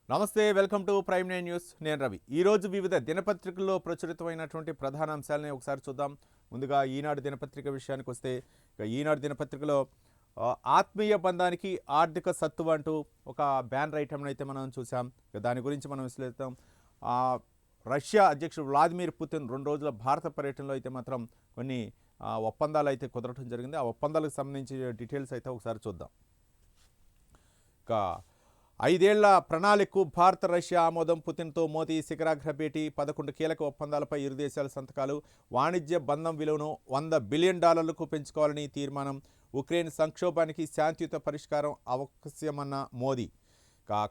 నమస్తే, welcome to prime nine news. నేను రవి. ఈరోజు వివిధ దినపత్రికల్లో ప్రచురితమైనటువంటి ప్రధాన అంశాలని ఒకసారి చూద్దాం. ముందుగా ఈనాడు దినపత్రిక విషయానికి వస్తే, ఈనాడు దినపత్రికలో ఆత్మీయ బంధానికి ఆర్థిక సత్తువ అంటూ ఒక బ్యానర్ ఐటమ్ని అయితే మనం చూసాం. దాని గురించి మనం విశ్లేషిస్తాం. రష్యా అధ్యక్షుడు వ్లాదిమిర్ పుతిన్ 2 రోజుల భారత పర్యటనలో అయితే మాత్రం కొన్ని ఒప్పందాలు అయితే కుదరటం జరిగింది. ఆ ఒప్పందాలకు సంబంధించి డీటెయిల్స్ అయితే ఒకసారి చూద్దాం. ఇక 5 ఏళ్ల ప్రణాళికకు భారత రష్యా ఆమోదం. పుతిన్తో మోదీ శిఖరాగ్ర భేటీ. 11 కీలక ఒప్పందాలపై ఇరు దేశాల సంతకాలు. వాణిజ్య బంధం విలువను $100 బిలియన్ పెంచుకోవాలని తీర్మానం. ఉక్రెయిన్ సంక్షోభానికి శాంతియుత పరిష్కారం అవశ్యమన్న మోదీ.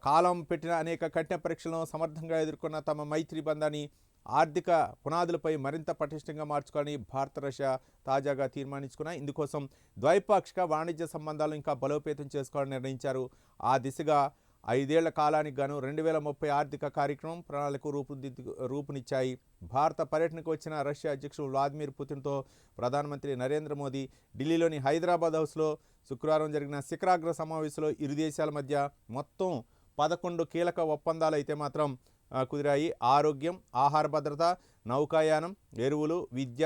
కాలం పెట్టిన అనేక కఠిన పరీక్షలను సమర్థంగా ఎదుర్కొన్న తమ మైత్రి బంధాన్ని ఆర్థిక పునాదులపై మరింత పటిష్టంగా మార్చుకోవాలని భారత రష్యా తాజాగా తీర్మానించుకున్నాయి. ఇందుకోసం ద్వైపాక్షిక వాణిజ్య సంబంధాలు ఇంకా బలోపేతం చేసుకోవాలని నిర్ణయించారు. ఆ దిశగా 5 ఏళ్ల కాలానికి గాను 2030 ఆర్థిక కార్యక్రమం ప్రణాళికకు రూపునిచ్చాయి. భారత పర్యటనకు వచ్చిన రష్యా అధ్యక్షుడు వ్లాదిమిర్ పుతిన్తో ప్రధానమంత్రి నరేంద్ర మోదీ ఢిల్లీలోని హైదరాబాద్ హౌస్లో శుక్రవారం జరిగిన శిఖరాగ్ర సమావేశంలో ఇరు దేశాల మధ్య మొత్తం 11 కీలక ఒప్పందాలు అయితే మాత్రం కుదిరాయి. ఆరోగ్యం, ఆహార భద్రత, నౌకాయానం, ఎరువులు, విద్య,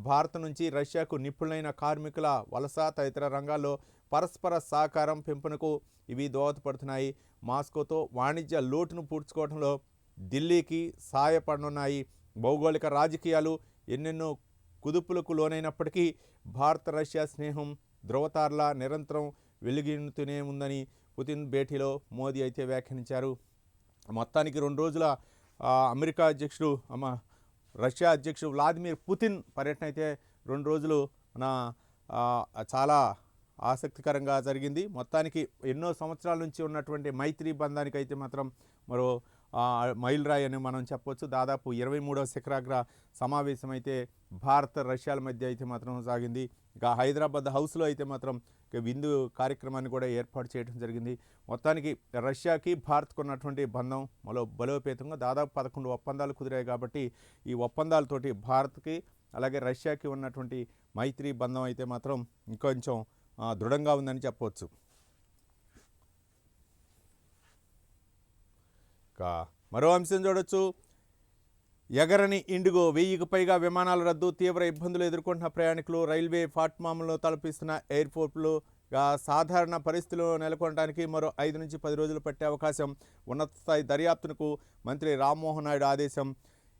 భారత్ నుంచి రష్యాకు నిపుణులైన కార్మికుల వలస తదితర రంగాల్లో పరస్పర సహకారం పెంపునకు ఇవి దోహదపడుతున్నాయి. మాస్కోతో వాణిజ్య లోటును పూడ్చుకోవడంలో ఢిల్లీకి సాయపడనున్నాయి. భౌగోళిక రాజకీయాలు ఎన్నెన్నో కుదుపులకు లోనైనప్పటికీ భారత రష్యా స్నేహం ధ్రువతారలా నిరంతరం వెలుగుతూనే ఉందని పుతిన్ భేటీలో మోదీ అయితే వ్యాఖ్యానించారు. మొత్తానికి 2 రోజుల అమెరికా అధ్యక్షుడు రష్యా అధ్యక్షుడు వ్లాదిమిర్ పుతిన్ పర్యటన అయితే 2 రోజులు చాలా ఆసక్తికరంగా జరిగింది. మొత్తానికి ఎన్నో సంవత్సరాల నుంచి ఉన్నటువంటి మైత్రి బంధానికి అయితే మాత్రం మరో మైలురాయి అని మనం చెప్పవచ్చు. దాదాపు 23వ శిఖరాగ్ర సమావేశం అయితే భారత రష్యాల మధ్య అయితే మాత్రం సాగింది. ఇక హైదరాబాద్ హౌస్లో అయితే మాత్రం విందు కార్యక్రమాన్ని కూడా ఏర్పాటు చేయడం జరిగింది. మొత్తానికి రష్యాకి భారత్కు ఉన్నటువంటి బంధం బలోపేతంగా దాదాపు 11 ఒప్పందాలు కుదిరాయి. కాబట్టి ఈ ఒప్పందాలతోటి భారత్కి అలాగే రష్యాకి ఉన్నటువంటి మైత్రి బంధం అయితే మాత్రం ఇంకొంచెం దృఢంగా ఉందని చెప్పవచ్చు. మరో అంశం చూడొచ్చు. ఎగరని ఇండిగో 1000కు పైగా విమానాల రద్దు. తీవ్ర ఇబ్బందులు ఎదుర్కొంటున్న ప్రయాణికులు. రైల్వే ప్లాట్ఫామ్లో తలపిస్తున్న ఎయిర్పోర్ట్లు సాధారణ పరిస్థితులు నెలకొనడానికి మరో 5 నుంచి 10 రోజులు పట్టే అవకాశం. ఉన్నత స్థాయి దర్యాప్తునకు మంత్రి రామ్మోహన్ నాయుడు ఆదేశం.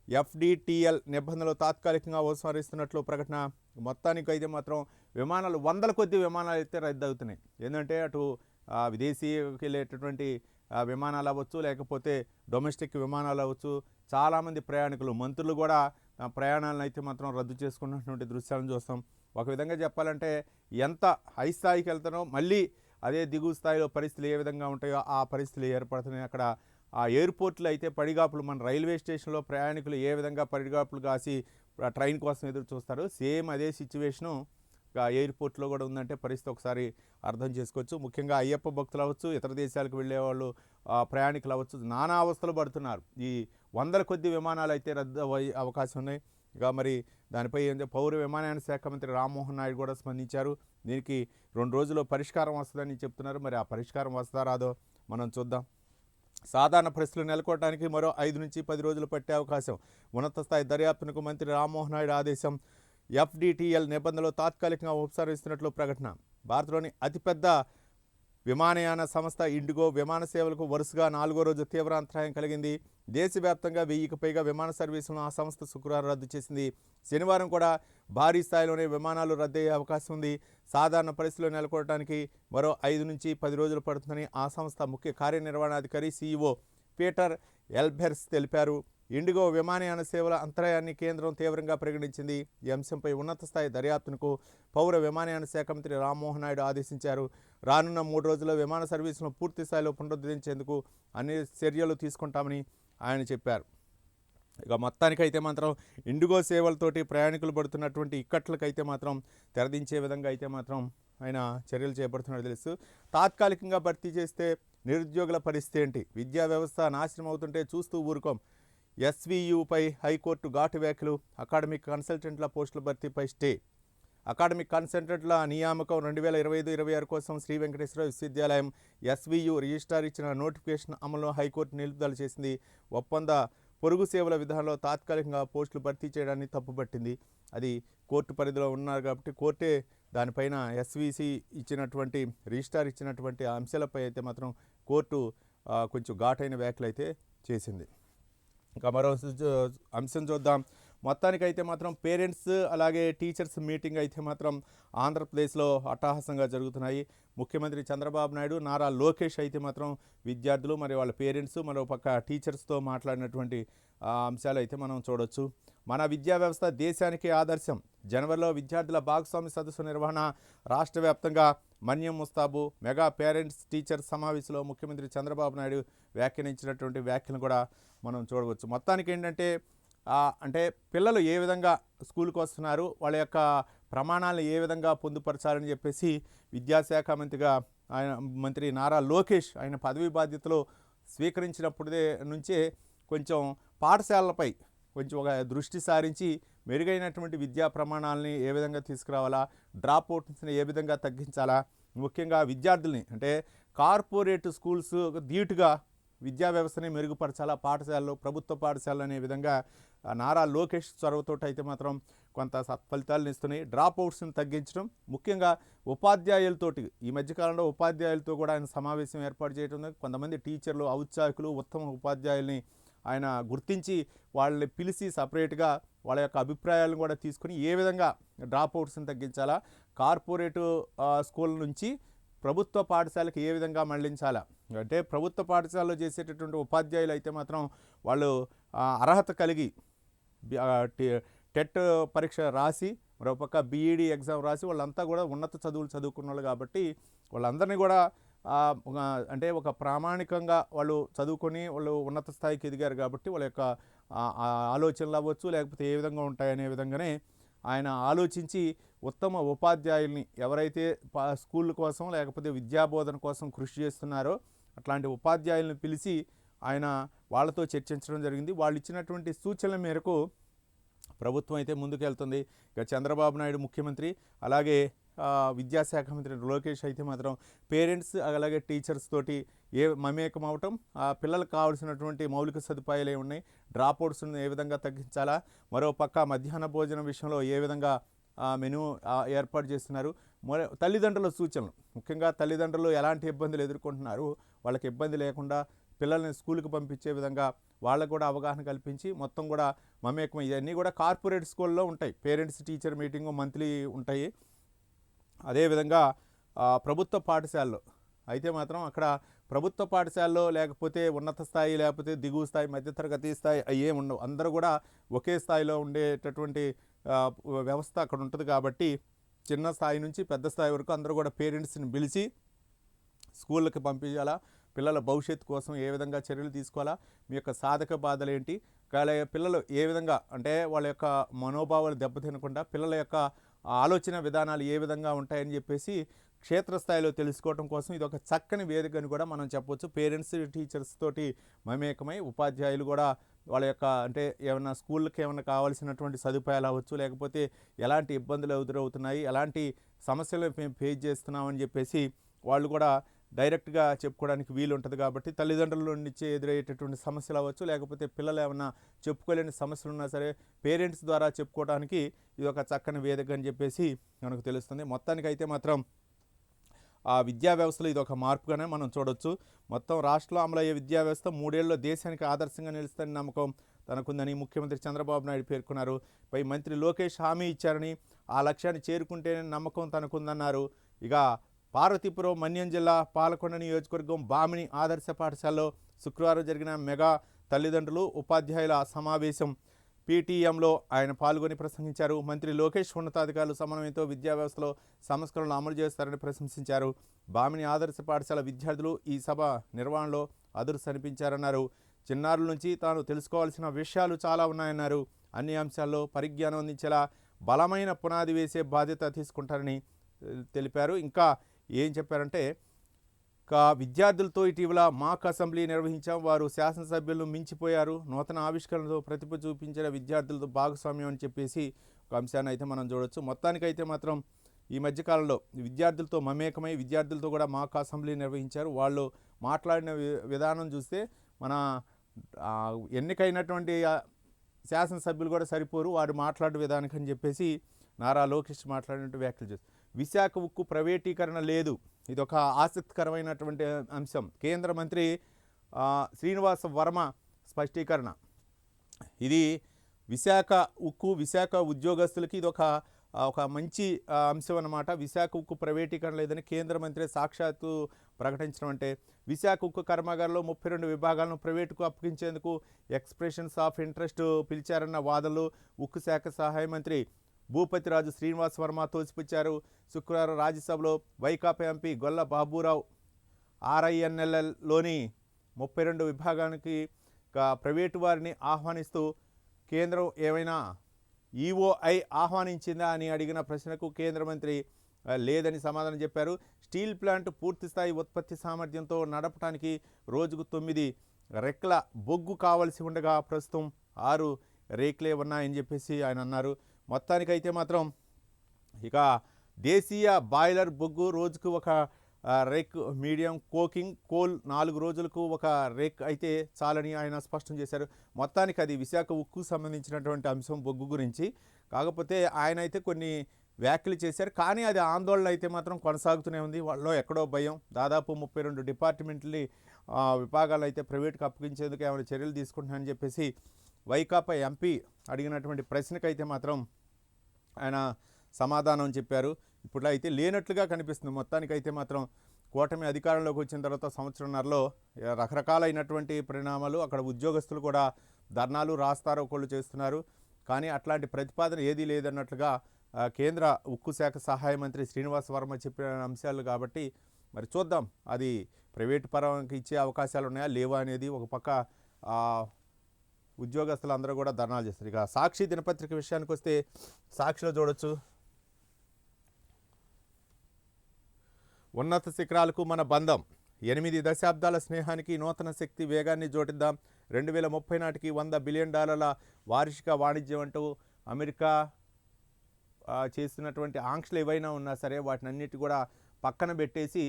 FDTL నిబంధనలు తాత్కాలికంగా ఉపసంహరిస్తున్నట్లు ప్రకటన. మొత్తానికి అయితే మాత్రం విమానాలు 100ల కొద్ది విమానాలు అయితే రద్దు అవుతున్నాయి. ఏంటంటే అటు విదేశీకి వెళ్ళేటటువంటి విమానాలు అవ్వచ్చు, లేకపోతే డొమెస్టిక్ విమానాలు అవ్వచ్చు. చాలామంది ప్రయాణికులు, మంత్రులు కూడా ప్రయాణాలను అయితే మాత్రం రద్దు చేసుకున్నటువంటి దృశ్యాలను చూస్తాం. ఒక విధంగా చెప్పాలంటే ఎంత హై స్థాయికి వెళ్తానో మళ్ళీ అదే దిగువ స్థాయిలో పరిస్థితులు ఏ విధంగా ఉంటాయో ఆ పరిస్థితులు ఏర్పడుతున్నాయి. అక్కడ ఆ ఎయిర్పోర్ట్లు అయితే పడిగాపులు, మన రైల్వే స్టేషన్లో ప్రయాణికులు ఏ విధంగా పడిగాపులు కాసి ట్రైన్ కోసం ఎదురు చూస్తారు, సేమ్ అదే సిచ్యువేషను ఎయిర్పోర్ట్లో కూడా ఉందంటే పరిస్థితి ఒకసారి అర్థం చేసుకోవచ్చు. ముఖ్యంగా అయ్యప్ప భక్తులు అవ్వచ్చు, ఇతర దేశాలకు వెళ్ళేవాళ్ళు ప్రయాణికులు అవ్వచ్చు, నానా అవస్థలు పడుతున్నారు. ఈ 100ల కొద్ది విమానాలు అయితే రద్దు అయ్యే అవకాశం ఉన్నాయి. ఇక మరి దానిపై పౌర విమానయాన శాఖ మంత్రి రామ్మోహన్ నాయుడు కూడా స్పందించారు. దీనికి 2 రోజుల్లో పరిష్కారం వస్తుందని చెప్తున్నారు. మరి ఆ పరిష్కారం వస్తుందా రాదో మనం చూద్దాం. సాధారణ పరిస్థితులు నెలకొనడానికి మరో 5 నుంచి 10 రోజులు పట్టే అవకాశం. ఉన్నత స్థాయి దర్యాప్తునకు మంత్రి రామ్మోహన్ నాయుడు ఆదేశం. FDTL నిబంధనలు తాత్కాలికంగా ఉపసంహరిస్తున్నట్లు ప్రకటన. భారత్లోని అతిపెద్ద విమానయాన సంస్థ ఇండిగో విమాన సేవలకు వరుసగా 4వ రోజు తీవ్ర అంతరాయం కలిగింది. దేశవ్యాప్తంగా 1000కు పైగా విమాన సర్వీసులను ఆ సంస్థ శుక్రవారం రద్దు చేసింది. శనివారం కూడా భారీ స్థాయిలోనే విమానాలు రద్దయ్యే అవకాశం ఉంది. సాధారణ పరిస్థితులు నెలకొనడానికి మరో 5 నుంచి 10 రోజులు పడుతుందని ఆ సంస్థ ముఖ్య కార్యనిర్వహణాధికారి CEO పీటర్ ఎల్బెర్స్ తెలిపారు. ఇండిగో విమానయాన సేవల అంతరాయాన్ని కేంద్రం తీవ్రంగా పరిగణించింది. ఈ అంశంపై ఉన్నత స్థాయి దర్యాప్తునకు పౌర విమానయాన శాఖ మంత్రి రామ్మోహన్ నాయుడు ఆదేశించారు. రానున్న 3 రోజుల్లో విమాన సర్వీసులను పూర్తి స్థాయిలో పునరుద్ధరించేందుకు అన్ని చర్యలు తీసుకుంటామని ఆయన చెప్పారు. ఇక మొత్తానికైతే మాత్రం ఇండిగో సేవలతోటి ప్రయాణికులు పడుతున్నటువంటి ఇక్కట్లకైతే మాత్రం తెరదించే విధంగా అయితే మాత్రం ఆయన చర్యలు చేపడుతున్నట్టు తెలుసు. తాత్కాలికంగా భర్తీ చేస్తే నిరుద్యోగుల పరిస్థితి ఏంటి? విద్యా వ్యవస్థ నాశనం అవుతుంటే చూస్తూ ఊరుకోం. SVUపై హైకోర్టు ఘాటు వ్యాఖ్యలు. అకాడమిక్ కన్సల్టెంట్ల పోస్టుల భర్తీపై స్టే. అకాడమిక్ కన్సల్టెంట్ల నియామకం 2025-26 కోసం శ్రీ వెంకటేశ్వర విశ్వవిద్యాలయం ఎస్వియు రిజిస్ట్రార్ ఇచ్చిన నోటిఫికేషన్ అమలులో హైకోర్టు నిలుపుదల చేసింది. ఒప్పంద పొరుగు సేవల విధానంలో తాత్కాలికంగా పోస్టులు భర్తీ చేయడాన్ని తప్పుపట్టింది. అది కోర్టు పరిధిలో ఉన్నారు కాబట్టి కోర్టే దానిపైన ఎస్విసి ఇచ్చినటువంటి రిజిస్ట్రార్ ఇచ్చినటువంటి అంశాలపై అయితే మాత్రం కోర్టు కొంచెం ఘాటైన వ్యాఖ్యలు అయితే చేసింది. ఇంకా మరో అంశం చూద్దాం. మొత్తానికైతే మాత్రం పేరెంట్స్ అలాగే టీచర్స్ మీటింగ్ అయితే మాత్రం ఆంధ్రప్రదేశ్లో అట్టహాసంగా జరుగుతున్నాయి. ముఖ్యమంత్రి చంద్రబాబు నాయుడు, నారా లోకేష్ అయితే మాత్రం విద్యార్థులు మరి వాళ్ళ పేరెంట్స్ మరో పక్క టీచర్స్తో మాట్లాడినటువంటి అంశాలు అయితే మనం చూడొచ్చు. మన విద్యా వ్యవస్థ దేశానికి ఆదర్శం. జనవరిలో విద్యార్థుల భాగస్వామ్య సదస్సు నిర్వహణ. రాష్ట్ర వ్యాప్తంగా మన్యం ముస్తాబు. మెగా పేరెంట్స్ టీచర్స్ సమావేశంలో ముఖ్యమంత్రి చంద్రబాబు నాయుడు వ్యాఖ్యానించినటువంటి వ్యాఖ్యలను కూడా మనం చూడవచ్చు. మొత్తానికి ఏంటంటే అంటే పిల్లలు ఏ విధంగా స్కూల్కి వస్తున్నారు, వాళ్ళ యొక్క ప్రమాణాలను ఏ విధంగా పొందుపరచాలని చెప్పేసి విద్యాశాఖ మంత్రి నారా లోకేష్ ఆయన పదవి బాధ్యతలు స్వీకరించినప్పుడే నుంచే కొంచెం పాఠశాలలపై కొంచెం ఒక దృష్టి సారించి మెరుగైనటువంటి విద్యా ప్రమాణాలని ఏ విధంగా తీసుకురావాలా, డ్రాప్ అవుట్స్ని ఏ విధంగా తగ్గించాలా, ముఖ్యంగా విద్యార్థుల్ని అంటే కార్పొరేట్ స్కూల్స్ ధీటుగా విద్యా వ్యవస్థని మెరుగుపరచాలా పాఠశాలలో, ప్రభుత్వ పాఠశాలలు అనే విధంగా నారా లోకేష్ చొరవతో అయితే మాత్రం కొంత సత్ఫలితాలను ఇస్తున్నాయి. డ్రాప్ అవుట్స్ని తగ్గించడం, ముఖ్యంగా ఉపాధ్యాయులతోటి ఈ మధ్యకాలంలో ఉపాధ్యాయులతో కూడా ఆయన సమావేశం ఏర్పాటు చేయడం, కొంతమంది టీచర్లు ఔత్సాహికులు ఉత్తమ ఉపాధ్యాయుల్ని ఆయన గుర్తించి వాళ్ళని పిలిచి సపరేట్గా వాళ్ళ యొక్క అభిప్రాయాలను కూడా తీసుకుని ఏ విధంగా డ్రాప్ అవుట్స్ని తగ్గించాలా, కార్పొరేటు స్కూల్ నుంచి ప్రభుత్వ పాఠశాలకు ఏ విధంగా మళ్లించాలా, అంటే ప్రభుత్వ పాఠశాలలో చేసేటటువంటి ఉపాధ్యాయులు అయితే మాత్రం వాళ్ళు అర్హత కలిగి టెట్ పరీక్ష రాసి మరోపక్క బీఈడీ ఎగ్జామ్ రాసి వాళ్ళంతా కూడా ఉన్నత చదువులు చదువుకున్న వాళ్ళు కాబట్టి వాళ్ళందరినీ కూడా అంటే ఒక ప్రామాణికంగా వాళ్ళు చదువుకొని వాళ్ళు ఉన్నత స్థాయికి ఎదిగారు కాబట్టి వాళ్ళ యొక్క ఆలోచనలు అవ్వచ్చు లేకపోతే ఏ విధంగా ఉంటాయనే విధంగానే ఆయన ఆలోచించి ఉత్తమ ఉపాధ్యాయుల్ని ఎవరైతే స్కూల్ కోసం లేకపోతే విద్యాబోధన కోసం కృషి చేస్తున్నారో అట్లాంటి ఉపాధ్యాయులను పిలిచి ఆయన వాళ్ళతో చర్చించడం జరిగింది. వాళ్ళు ఇచ్చినటువంటి సూచనల మేరకు ప్రభుత్వం అయితే ముందుకెళ్తుంది. ఇక చంద్రబాబు నాయుడు ముఖ్యమంత్రి అలాగే విద్యాశాఖ మంత్రి లోకేష్ అయితే మాత్రం పేరెంట్స్ అలాగే టీచర్స్ తోటి మమేకం అవటం, పిల్లలకు కావాల్సినటువంటి మౌలిక సదుపాయాలు ఉన్నాయి, డ్రాప్ అవుట్స్ను ఏ విధంగా తగ్గించాలా, మరో పక్క మధ్యాహ్న భోజనం విషయంలో ఏ విధంగా మెనూ ఏర్పాటు చేస్తున్నారు, తల్లిదండ్రుల సూచనలు, ముఖ్యంగా తల్లిదండ్రులు ఎలాంటి ఇబ్బందులు ఎదుర్కొంటున్నారు, వాళ్ళకి ఇబ్బంది లేకుండా పిల్లల్ని స్కూల్కి పంపించే విధంగా వాళ్ళకు కూడా అవగాహన కల్పించి మొత్తం కూడా మమేకం. ఇవన్నీ కూడా కార్పొరేట్ స్కూల్లో ఉంటాయి. పేరెంట్స్ టీచర్ మీటింగు మంత్లీ ఉంటాయి. అదేవిధంగా ప్రభుత్వ పాఠశాలలో అయితే మాత్రం అక్కడ ప్రభుత్వ పాఠశాలలో లేకపోతే ఉన్నత స్థాయి లేకపోతే దిగువ స్థాయి మధ్యతరగతి స్థాయి అయ్యే ఉండవు, అందరూ కూడా ఒకే స్థాయిలో ఉండేటటువంటి వ్యవస్థ అక్కడ ఉంటుంది. కాబట్టి చిన్న స్థాయి నుంచి పెద్ద స్థాయి వరకు అందరూ కూడా పేరెంట్స్ని పిలిచి స్కూళ్ళకి పంపించాలా, పిల్లల భవిష్యత్తు కోసం ఏ విధంగా చర్యలు తీసుకోవాలా, మీ యొక్క సాధక బాధలు ఏంటి, పిల్లలు ఏ విధంగా అంటే వాళ్ళ యొక్క మనోభావాలు దెబ్బతినకుండా పిల్లల యొక్క ఆలోచన విధానాలు ఏ విధంగా ఉంటాయని చెప్పేసి క్షేత్రస్థాయిలో తెలుసుకోవడం కోసం ఇది ఒక చక్కని వేదిక అని కూడా మనం చెప్పవచ్చు. పేరెంట్స్ టీచర్స్ తోటి మమేకమై ఉపాధ్యాయులు కూడా వాళ్ళ యొక్క అంటే ఏమైనా స్కూళ్ళకి ఏమైనా కావాల్సినటువంటి సదుపాయాలు అవ్వచ్చు, లేకపోతే ఎలాంటి ఇబ్బందులు ఎదురవుతున్నాయి, ఎలాంటి సమస్యలు మేము ఫేస్ చేస్తున్నామని చెప్పేసి వాళ్ళు కూడా డైరెక్ట్గా చెప్పుకోవడానికి వీలు ఉంటుంది. కాబట్టి తల్లిదండ్రుల నుంచి ఎదురయ్యేటటువంటి సమస్యలు అవ్వచ్చు, లేకపోతే పిల్లలు ఏమైనా చెప్పుకోలేని సమస్యలు ఉన్నా సరే పేరెంట్స్ ద్వారా చెప్పుకోవడానికి ఇది ఒక చక్కని వేదిక అని చెప్పేసి మనకు తెలుస్తుంది. మొత్తానికైతే మాత్రం ఆ విద్యా వ్యవస్థలో ఇది ఒక మార్పుగానే మనం చూడొచ్చు. మొత్తం రాష్ట్రంలో అమలయ్యే విద్యా వ్యవస్థ 3 ఏళ్లలో దేశానికి ఆదర్శంగా నిలుస్తుందని నమ్మకం తనకుందని ముఖ్యమంత్రి చంద్రబాబు నాయుడు పేర్కొన్నారు. పై మంత్రి లోకేష్ హామీ ఇచ్చారని, ఆ లక్ష్యాన్ని చేరుకుంటేనే నమ్మకం తనకుందన్నారు. ఇక పార్వతీపురం మన్యం జిల్లా పాలకొండ నియోజకవర్గం బామిని ఆదర్శ పాఠశాలలో శుక్రవారం జరిగిన మెగా తల్లిదండ్రులు ఉపాధ్యాయుల సమావేశం పీటీఎంలో ఆయన పాల్గొని ప్రసంగించారు. మంత్రి లోకేష్ ఉన్నతాధికారులు సమన్వయంతో విద్యా వ్యవస్థలో సంస్కరణలు అమలు చేస్తారని ప్రశంసించారు. బామిని ఆదర్శ పాఠశాల విద్యార్థులు ఈ సభ నిర్వహణలో అదుర్స్ అనిపించారన్నారు. చిన్నారుల నుంచి తాను తెలుసుకోవాల్సిన విషయాలు చాలా ఉన్నాయన్నారు. అన్ని అంశాల్లో పరిజ్ఞానం అందించేలా బలమైన పునాది వేసే బాధ్యత తీసుకుంటారని తెలిపారు. ఇంకా ఏం చెప్పారంటే విద్యార్థులతో ఇటీవల మాక్ అసెంబ్లీ నిర్వహించాం, వారు శాసనసభ్యులను మించిపోయారు, నూతన ఆవిష్కరణతో ప్రతిభ చూపించిన విద్యార్థులతో భాగస్వామ్యం అని చెప్పేసి ఒక అంశాన్ని అయితే మనం చూడొచ్చు. మొత్తానికైతే మాత్రం ఈ మధ్యకాలంలో విద్యార్థులతో మమేకమై విద్యార్థులతో కూడా మాక్ అసెంబ్లీ నిర్వహించారు. వాళ్ళు మాట్లాడిన విధానం చూస్తే మన ఎన్నికైనటువంటి శాసనసభ్యులు కూడా సరిపోరు వారు మాట్లాడే విధానికి అని చెప్పేసి నారా లోకేష్ మాట్లాడినట్టు వ్యాఖ్యలు చేస్తారు. విశాఖ ఉక్కు ప్రైవేటీకరణ లేదు, ఇది ఒక ఆసక్తికరమైనటువంటి అంశం. కేంద్ర మంత్రి శ్రీనివాస వర్మ స్పష్టీకరణ. ఇది విశాఖ ఉక్కు విశాఖ ఉద్యోగస్తులకి ఇది ఒక మంచి అంశం అన్నమాట. విశాఖ ఉక్కు ప్రైవేటీకరణ లేదని కేంద్ర మంత్రి సాక్షాత్తు ప్రకటించడం అంటే విశాఖ ఉక్కు కర్మాగారంలో 32 విభాగాలను ప్రైవేటుకు అప్పగించేందుకు ఎక్స్ప్రెషన్స్ ఆఫ్ ఇంట్రెస్ట్ పిలిచారన్న వాదనలు ఉక్కు శాఖ సహాయ మంత్రి భూపతిరాజు శ్రీనివాస్ వర్మ తోసిపుచ్చారు. శుక్రవారం రాజ్యసభలో వైకాపా ఎంపీ గొల్ల బాబురావు RINLLలోని 32 విభాగానికి ప్రైవేటు వారిని ఆహ్వానిస్తూ కేంద్రం ఏమైనా EOI ఆహ్వానించిందా అని అడిగిన ప్రశ్నకు కేంద్ర మంత్రి లేదని సమాధానం చెప్పారు. స్టీల్ ప్లాంట్ పూర్తిస్థాయి ఉత్పత్తి సామర్థ్యంతో నడపడానికి రోజుకు 9 రెక్కల బొగ్గు కావలసి ఉండగా ప్రస్తుతం 6 రేకులే ఉన్నాయని చెప్పేసి ఆయన అన్నారు. మొత్తానికైతే మాత్రం ఇక దేశీయ బాయిలర్ బొగ్గు రోజుకు ఒక రేక్ మీడియం కోకింగ్ కోల్ 4 రోజులకు ఒక రేక్ అయితే చాలని ఆయన స్పష్టం చేశారు. మొత్తానికి అది విశాఖ ఉక్కు సంబంధించినటువంటి అంశం బొగ్గు గురించి. కాకపోతే ఆయన అయితే కొన్ని వ్యాఖ్యలు చేశారు, కానీ అది ఆందోళన అయితే మాత్రం కొనసాగుతూనే ఉంది. వాళ్ళలో ఎక్కడో భయం. దాదాపు 32 డిపార్ట్మెంట్లని విభాగాలు అయితే ప్రైవేట్కి అప్పగించేందుకు ఏమైనా చర్యలు తీసుకుంటున్నారని చెప్పేసి వైకాపా ఎంపీ అడిగినటువంటి ప్రశ్నకైతే మాత్రం ఆయన సమాధానం చెప్పారు. ఇప్పుడు అయితే లేనట్లుగా కనిపిస్తుంది. మొత్తానికైతే మాత్రం కూటమి అధికారంలోకి వచ్చిన తర్వాత సంవత్సరంన్నరలో రకరకాలైనటువంటి పరిణామాలు, అక్కడ ఉద్యోగస్తులు కూడా ధర్నాలు రాస్తారోకోళ్ళు చేస్తున్నారు. కానీ అట్లాంటి ప్రతిపాదన ఏదీ లేదన్నట్లుగా కేంద్ర ఉక్కు శాఖ సహాయ మంత్రి శ్రీనివాస్ వర్మ చెప్పిన అంశాలు కాబట్టి మరి చూద్దాం అది ప్రైవేటు పరంగా ఇచ్చే అవకాశాలు ఉన్నాయా లేవా అనేది. ఒక పక్క ఉద్యోగస్తులు అందరూ కూడా ధర్నాలు చేస్తారు. ఇక సాక్షి దినపత్రిక విషయానికి వస్తే సాక్షిలో చూడొచ్చు, ఉన్నత శిఖరాలకు మన బంధం, 8 దశాబ్దాల స్నేహానికి నూతన శక్తి వేగాన్ని జోడిద్దాం, 2030 నాటికి $100 బిలియన్ వార్షిక వాణిజ్యం అంటూ అమెరికా చేస్తున్నటువంటి ఆంక్షలు ఏవైనా ఉన్నా సరే వాటిని అన్నిటి కూడా పక్కన పెట్టేసి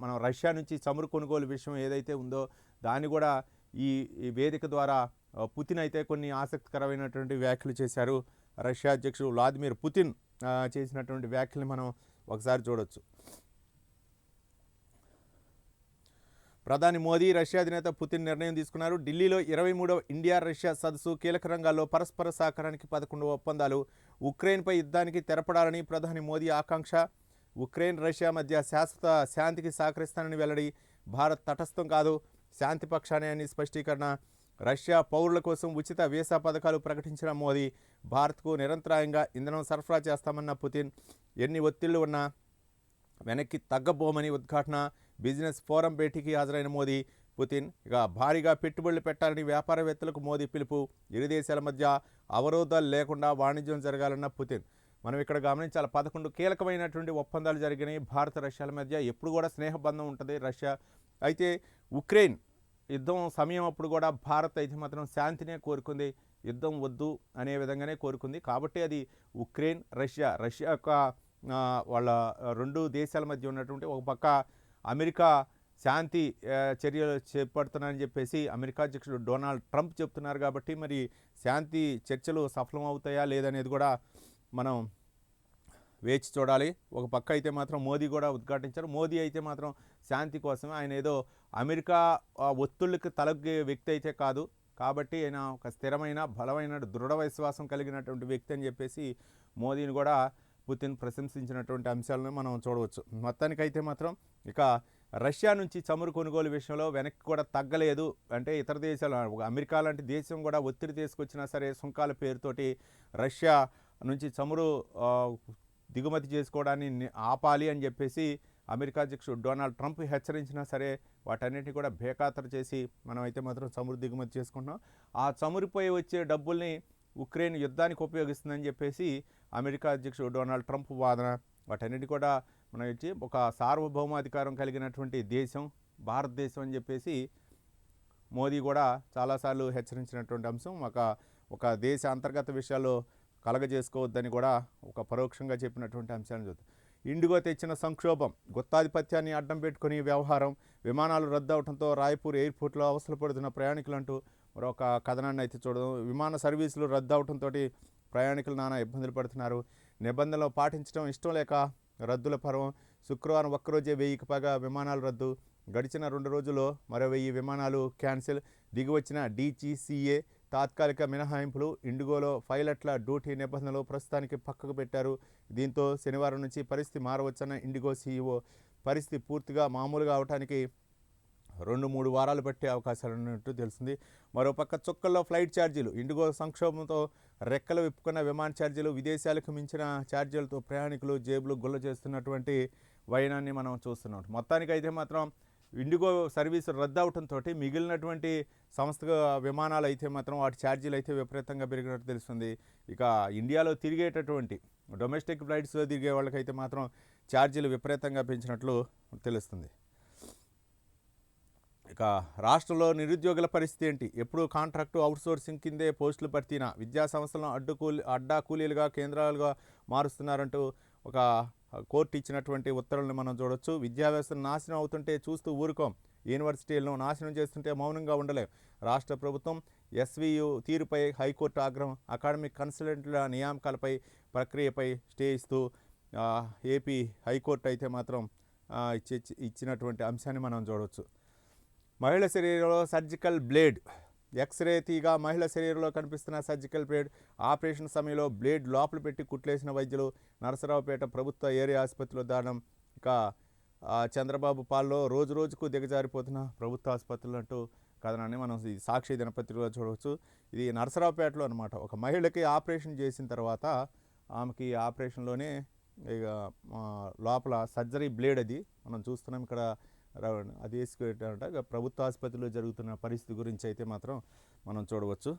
మనం రష్యా నుంచి చమురు కొనుగోలు విషయం ఏదైతే ఉందో దాన్ని కూడా ఈ వేదిక ద్వారా పుతిన్ అయితే కొన్ని ఆసక్తికరమైనటువంటి వ్యాఖ్యలు చేశారు. రష్యా అధ్యక్షుడు వ్లాదిమిర్ పుతిన్ చేసినటువంటి వ్యాఖ్యలు మనం ఒకసారి చూడొచ్చు. ప్రధాని మోదీ రష్యా అధినేత పుతిన్ నిర్ణయం తీసుకున్నారు. ఢిల్లీలో 23వ ఇండియా రష్యా సదస్సు, కీలక రంగాల్లో పరస్పర సహకారానికి 11 ఒప్పందాలు, ఉక్రెయిన్పై యుద్ధానికి తెరపడాలని ప్రధాని మోదీ ఆకాంక్ష, ఉక్రెయిన్ రష్యా మధ్య శాశ్వత శాంతికి సహకరిస్తానని వెల్లడి, భారత్ తటస్థం కాదు శాంతి పక్షానే అని స్పష్టీకరణ, రష్యా పౌరుల కోసం ఉచిత వీసా పథకాలు ప్రకటించిన మోదీ, భారత్కు నిరంతరాయంగా ఇంధనం సరఫరా చేస్తామన్న పుతిన్, ఎన్ని ఒత్తిళ్లు ఉన్నా వెనక్కి తగ్గబోమని ఉద్ఘాటన, బిజినెస్ ఫోరం భేటీకి హాజరైన మోదీ పుతిన్. ఇక భారీగా పెట్టుబడులు పెట్టాలని వ్యాపారవేత్తలకు మోదీ పిలుపు, ఇరు దేశాల మధ్య అవరోధాలు లేకుండా వాణిజ్యం జరగాలన్న పుతిన్. మనం ఇక్కడ గమనించాలి, 11 కీలకమైనటువంటి ఒప్పందాలు జరిగినాయి భారత రష్యాల మధ్య. ఎప్పుడు కూడా స్నేహబంధం ఉంటుంది రష్యా. అయితే ఉక్రెయిన్ యుద్ధం సమయం అప్పుడు కూడా భారత్ అయితే మాత్రం శాంతినే కోరుకుంది, యుద్ధం వద్దు అనే విధంగానే కోరుకుంది. కాబట్టి అది ఉక్రెయిన్ రష్యా యొక్క వాళ్ళ 2 దేశాల మధ్య ఉన్నటువంటి, ఒక పక్క అమెరికా శాంతి చర్యలు చేపడుతున్నారని చెప్పేసి అమెరికా అధ్యక్షుడు డొనాల్డ్ ట్రంప్ చెప్తున్నారు. కాబట్టి మరి శాంతి చర్చలు సఫలం అవుతాయా లేదనేది కూడా మనం వేచి చూడాలి. ఒక పక్క అయితే మాత్రం మోదీ కూడా ఉద్ఘాటించారు. మోదీ అయితే మాత్రం శాంతి కోసం, ఆయన ఏదో అమెరికా ఒత్తిళ్ళకి తలగ్గే వ్యక్తి అయితే కాదు. కాబట్టి ఆయన ఒక స్థిరమైన బలమైన దృఢ విశ్వాసం కలిగినటువంటి వ్యక్తి అని చెప్పేసి మోదీని కూడా పుతిన్ ప్రశంసించినటువంటి అంశాలను మనం చూడవచ్చు. మొత్తానికైతే మాత్రం ఇక రష్యా నుంచి చమురు కొనుగోలు విషయంలో వెనక్కి కూడా తగ్గలేదు. అంటే ఇతర దేశాలు, అమెరికా లాంటి దేశం కూడా ఒత్తిడి తీసుకొచ్చినా సరే సుంకాల పేరుతోటి రష్యా నుంచి చమురు దిగుమతి చేసుకోవడాన్ని ఆపాలి అని చెప్పేసి అమెరికా అధ్యక్షుడు డొనాల్డ్ ట్రంప్ హెచ్చరించినా సరే వాటన్నిటిని కూడా బేఖాతరు చేసి మనమైతే మాత్రం చమురు దిగుమతి చేసుకుంటున్నాం. ఆ చమురుపై వచ్చే డబ్బుల్ని ఉక్రెయిన్ యుద్ధానికి ఉపయోగిస్తుందని చెప్పేసి అమెరికా అధ్యక్షుడు డొనాల్డ్ ట్రంప్ వాదన. వాటన్నిటి కూడా మనం ఇచ్చి ఒక సార్వభౌమాధికారం కలిగినటువంటి దేశం భారతదేశం అని చెప్పేసి మోదీ కూడా చాలాసార్లు హెచ్చరించినటువంటి అంశం. ఒక దేశ అంతర్గత విషయాల్లో కలగజేసుకోవద్దని కూడా ఒక పరోక్షంగా చెప్పినటువంటి అంశాలను చూద్దాం. ఇండిగో తెచ్చిన సంక్షోభం, గుత్తాధిపత్యాన్ని అడ్డం పెట్టుకుని వ్యవహారం, విమానాలు రద్దు అవడంతో రాయ్పూర్ ఎయిర్పోర్ట్లో అవసరపడుతున్న ప్రయాణికులంటూ మరొక కథనాన్ని అయితే చూడడం. విమాన సర్వీసులు రద్దు అవడంతో ప్రయాణికులు నానా ఇబ్బందులు పడుతున్నారు. నిబంధనలు పాటించడం ఇష్టం లేక రద్దుల పర్వం. శుక్రవారం ఒక్కరోజే 1000కి పైగా విమానాలు రద్దు. గడిచిన 2 రోజుల్లో మరో 1000 విమానాలు క్యాన్సిల్. దిగివచ్చిన డీజీసీఏ తాత్కాలిక మినహాయింపులు. ఇండిగోలో పైలట్ల డ్యూటీ నిబంధనలు ప్రస్తుతానికి పక్కకు పెట్టారు. దీంతో శనివారం నుంచి పరిస్థితి మారవచ్చన్న ఇండిగో సీఈఓ, పరిస్థితి పూర్తిగా మామూలుగా అవడానికి 2-3 వారాలు పట్టే అవకాశాలు ఉన్నట్టు తెలిసింది. మరోపక్క చుక్కల్లో ఫ్లైట్ ఛార్జీలు. ఇండిగో సంక్షోభంతో రెక్కలు విప్పుకున్న విమాన ఛార్జీలు, విదేశాలకు మించిన ఛార్జీలతో ప్రయాణికులు జేబులు గుల్ల చేస్తున్నటువంటి వైనాన్ని మనం చూస్తున్నాం. మొత్తానికైతే మాత్రం ఇండిగో సర్వీసు రద్దు అవడంతో మిగిలినటువంటి సంస్థ విమానాలు అయితే మాత్రం వాటి ఛార్జీలు అయితే విపరీతంగా పెరిగినట్టు తెలుస్తుంది. ఇక ఇండియాలో తిరిగేటటువంటి డొమెస్టిక్ ఫ్లైట్స్లో తిరిగే వాళ్ళకైతే మాత్రం ఛార్జీలు విపరీతంగా పెంచినట్లు తెలుస్తుంది. ఇక రాష్ట్రంలో నిరుద్యోగుల పరిస్థితి ఏంటి? ఎప్పుడు కాంట్రాక్టు అవుట్సోర్సింగ్ కిందే పోస్టులు భర్తీనా? విద్యా సంస్థలను అడ్డా కూలీలుగా కేంద్రాలుగా మారుస్తున్నారంటూ ఒక కోర్టు ఇచ్చినటువంటి ఉత్తర్వులను మనం చూడొచ్చు. విద్యా వ్యవస్థను నాశనం అవుతుంటే చూస్తూ ఊరుకోం, యూనివర్సిటీలను నాశనం చేస్తుంటే మౌనంగా ఉండలేం. రాష్ట్ర ప్రభుత్వం ఎస్వీయు తీరుపై హైకోర్టు ఆగ్రహం. అకాడమిక్ కన్సల్టెంట్ల నియామకాలపై ప్రక్రియపై స్టే ఇస్తూ ఏపీ హైకోర్టు అయితే మాత్రం ఇచ్చినటువంటి అంశాన్ని మనం చూడవచ్చు. మహిళ శరీరంలో సర్జికల్ బ్లేడ్. ఎక్స్రే తీగా మహిళ శరీరంలో కనిపిస్తున్న సర్జికల్ బ్లేడ్. ఆపరేషన్ సమయంలో బ్లేడ్ లోపల పెట్టి కుట్లేసిన వైద్యులు. నరసరావుపేట ప్రభుత్వ ఏరియా ఆసుపత్రిలో దారుణం. ఇక చంద్రబాబు పాల్లో రోజు రోజుకు దిగజారిపోతున్న ప్రభుత్వ ఆసుపత్రులు అంటూ కథనాన్ని మనం ఈ సాక్షి దినపత్రికలో చూడవచ్చు. ఇది నరసరావుపేటలో అనమాట. ఒక మహిళకి ఆపరేషన్ చేసిన తర్వాత ఆమెకి ఆపరేషన్లోనే ఇక లోపల సర్జరీ బ్లేడ్ అది మనం చూస్తున్నాం ఇక్కడ. అది వేసుకుంటే ప్రభుత్వ ఆసుపత్రిలో జరుగుతున్న పరిస్థితి గురించి అయితే మాత్రం మనం చూడవచ్చు.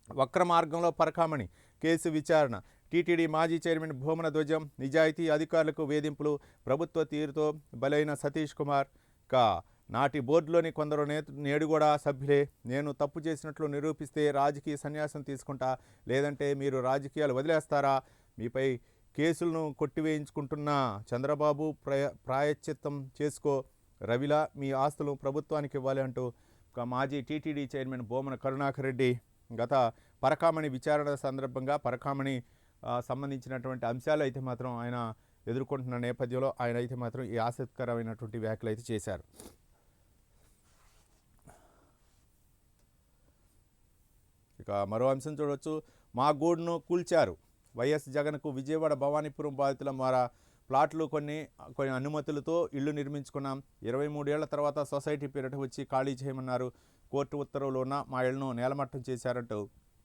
వక్ర మార్గంలో పరకామణి కేసు విచారణ. టీటీడీ మాజీ చైర్మన్ భూమన ధ్వజం. నిజాయితీ అధికారులకు వేధింపులు. ప్రభుత్వ తీరుతో బలైన సతీష్ కుమార్. నాటి బోర్డులోని కొందరు నేడు కూడా సభ్యులే. నేను తప్పు చేసినట్లు నిరూపిస్తే రాజకీయ సన్యాసం తీసుకుంటా, లేదంటే మీరు రాజకీయాలు వదిలేస్తారా? మీపై కేసులను కొట్టివేయించుకుంటున్న చంద్రబాబు ప్రాయశ్చిత్తం చేసుకో. రవిలా మీ ఆస్తులు ప్రభుత్వానికి ఇవ్వాలి అంటూ మాజీ టీటీడీ చైర్మన్ భూమన కరుణాకర్ రెడ్డి గత పరకామణి విచారణ సందర్భంగా పరకామణి సంబంధించినటువంటి అంశాలు అయితే మాత్రం ఆయన ఎదుర్కొంటున్న నేపథ్యంలో ఆయన అయితే మాత్రం ఈ ఆసక్తికరమైనటువంటి వ్యాఖ్యలు అయితే చేశారు. ఇక మరో అంశం చూడవచ్చు. మా గూడును కూల్చారు. వైఎస్ జగన్కు విజయవాడ భవానీపురం బాధితుల ద్వారా ప్లాట్లు కొన్ని అనుమతులతో ఇళ్లు నిర్మించుకున్నాం. 23 ఏళ్ల తర్వాత సొసైటీ పేరిట వచ్చి ఖాళీ చేయమన్నారు. కోర్టు ఉత్తర్వులు ఉన్న మా ఇళ్లను నేలమట్టం చేశారంటూ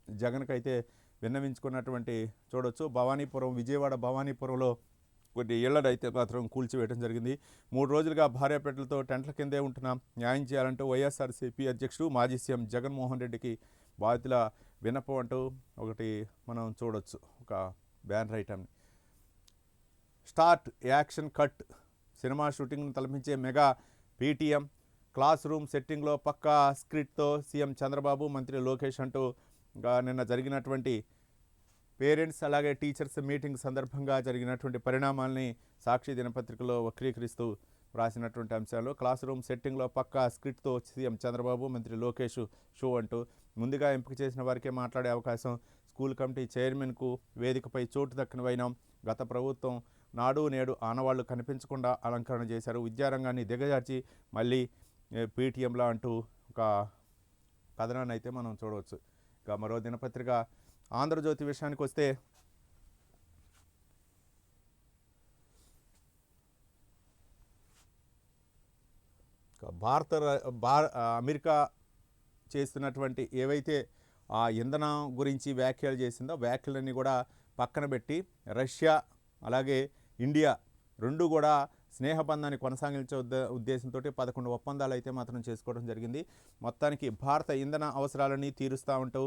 జగన్కి అయితే విన్నవించుకున్నటువంటి చూడొచ్చు. విజయవాడ భవానీపురంలో కొన్ని ఇళ్లను అయితే మాత్రం కూల్చివేయడం జరిగింది. 3 రోజులుగా భార్యాపెట్టలతో టెంట్ల కిందే ఉంటున్నాం. న్యాయం చేయాలంటూ వైఎస్ఆర్సీపీ అధ్యక్షుడు మాజీ సీఎం జగన్మోహన్ రెడ్డికి బాధితుల విన్నపం అంటూ ఒకటి మనం చూడొచ్చు. ఒక బ్యానర్ ఐటమ్ని. Start action cut. సినిమా షూటింగ్ను తలపించే మెగా పీటీఎం. క్లాస్ రూమ్ సెట్టింగ్లో పక్కా స్క్రిప్ట్తో సీఎం చంద్రబాబు, మంత్రి లోకేష్ అంటూ ఇంకా నిన్న జరిగినటువంటి పేరెంట్స్ అలాగే టీచర్స్ మీటింగ్ సందర్భంగా జరిగినటువంటి పరిణామాలని సాక్షి దినపత్రికలో వక్రీకరిస్తూ రాసినటువంటి అంశాలు. క్లాస్ రూమ్ సెట్టింగ్లో పక్కా స్క్రిప్ట్తో సీఎం చంద్రబాబు, మంత్రి లోకేష్ షో అంటూ ముందుగా ఎంపిక చేసిన వారికే మాట్లాడే అవకాశం. స్కూల్ కమిటీ చైర్మన్కు వేదికపై చోటు దక్కని వైనం. గత ప్రభుత్వం నాడు నేడు ఆనవాళ్లు కనిపించకుండా అలంకరణ చేశారు. విద్యారంగాన్ని దిగజార్చి మళ్ళీ పీటీఎంలా అంటూ ఒక కథనాన్ని అయితే మనం చూడవచ్చు. ఇక మరో దినపత్రిక ఆంధ్రజ్యోతి విషయానికి వస్తే అమెరికా చేస్తున్నటువంటి ఏవైతే ఆ ఇంధనం గురించి వ్యాఖ్యలు చేసిందో వ్యాఖ్యలన్నీ కూడా పక్కన పెట్టి రష్యా అలాగే ఇండియా రెండు కూడా స్నేహబంధాన్ని కొనసాగించే ఉద్దేశంతో 11 ఒప్పందాలు అయితే మాత్రం చేసుకోవడం జరిగింది. మొత్తానికి భారత ఇంధన అవసరాలని తీరుస్తూ ఉంటూ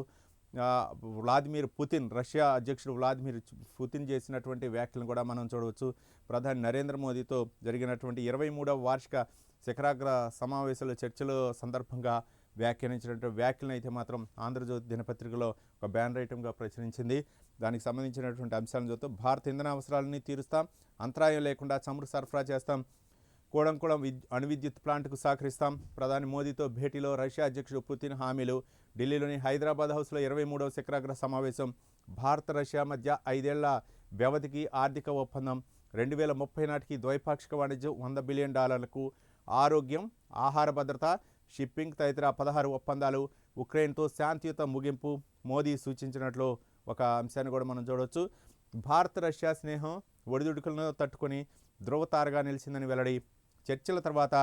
రష్యా అధ్యక్షుడు వ్లాదిమిర్ పుతిన్ చేసినటువంటి వ్యాఖ్యలను కూడా మనం చూడవచ్చు. ప్రధాని నరేంద్ర మోదీతో జరిగినటువంటి 23వ వార్షిక శిఖరాగ్ర సమావేశాల చర్చల సందర్భంగా వ్యాఖ్యానించినటువంటి వ్యాఖ్యలను అయితే మాత్రం ఆంధ్రజ్యోతి దినపత్రికలో ఒక బ్యానర్ ఐటమ్గా ప్రచురించింది. దానికి సంబంధించినటువంటి అంశాలను చూస్తూ భారత ఇంధన అవసరాలని తీరుస్తాం, అంతరాయం లేకుండా చమురు సరఫరా చేస్తాం, కోడంకుళం అణు విద్యుత్ ప్లాంట్కు సహకరిస్తాం, ప్రధాని మోదీతో భేటీలో రష్యా అధ్యక్షుడు పుతిన్ హామీలు, ఢిల్లీలోని హైదరాబాద్ హౌస్లో 23వ శిఖరాగ్ర సమావేశం, భారత రష్యా మధ్య 5 ఏళ్ల వ్యవధికి ఆర్థిక ఒప్పందం, 2030 నాటికి ద్వైపాక్షిక వాణిజ్యం $100 బిలియన్, ఆరోగ్యం, ఆహార భద్రత, షిప్పింగ్ తదితర 16 ఒప్పందాలు, ఉక్రెయిన్తో శాంతియుత ముగింపు మోదీ సూచించినట్లు ఒక అంశాన్ని కూడా మనం చూడవచ్చు. భారత రష్యా స్నేహం ఒడిదుడుకులను తట్టుకొని ధ్రువతారగా నిలిచిందని వెల్లడి, చర్చల తర్వాత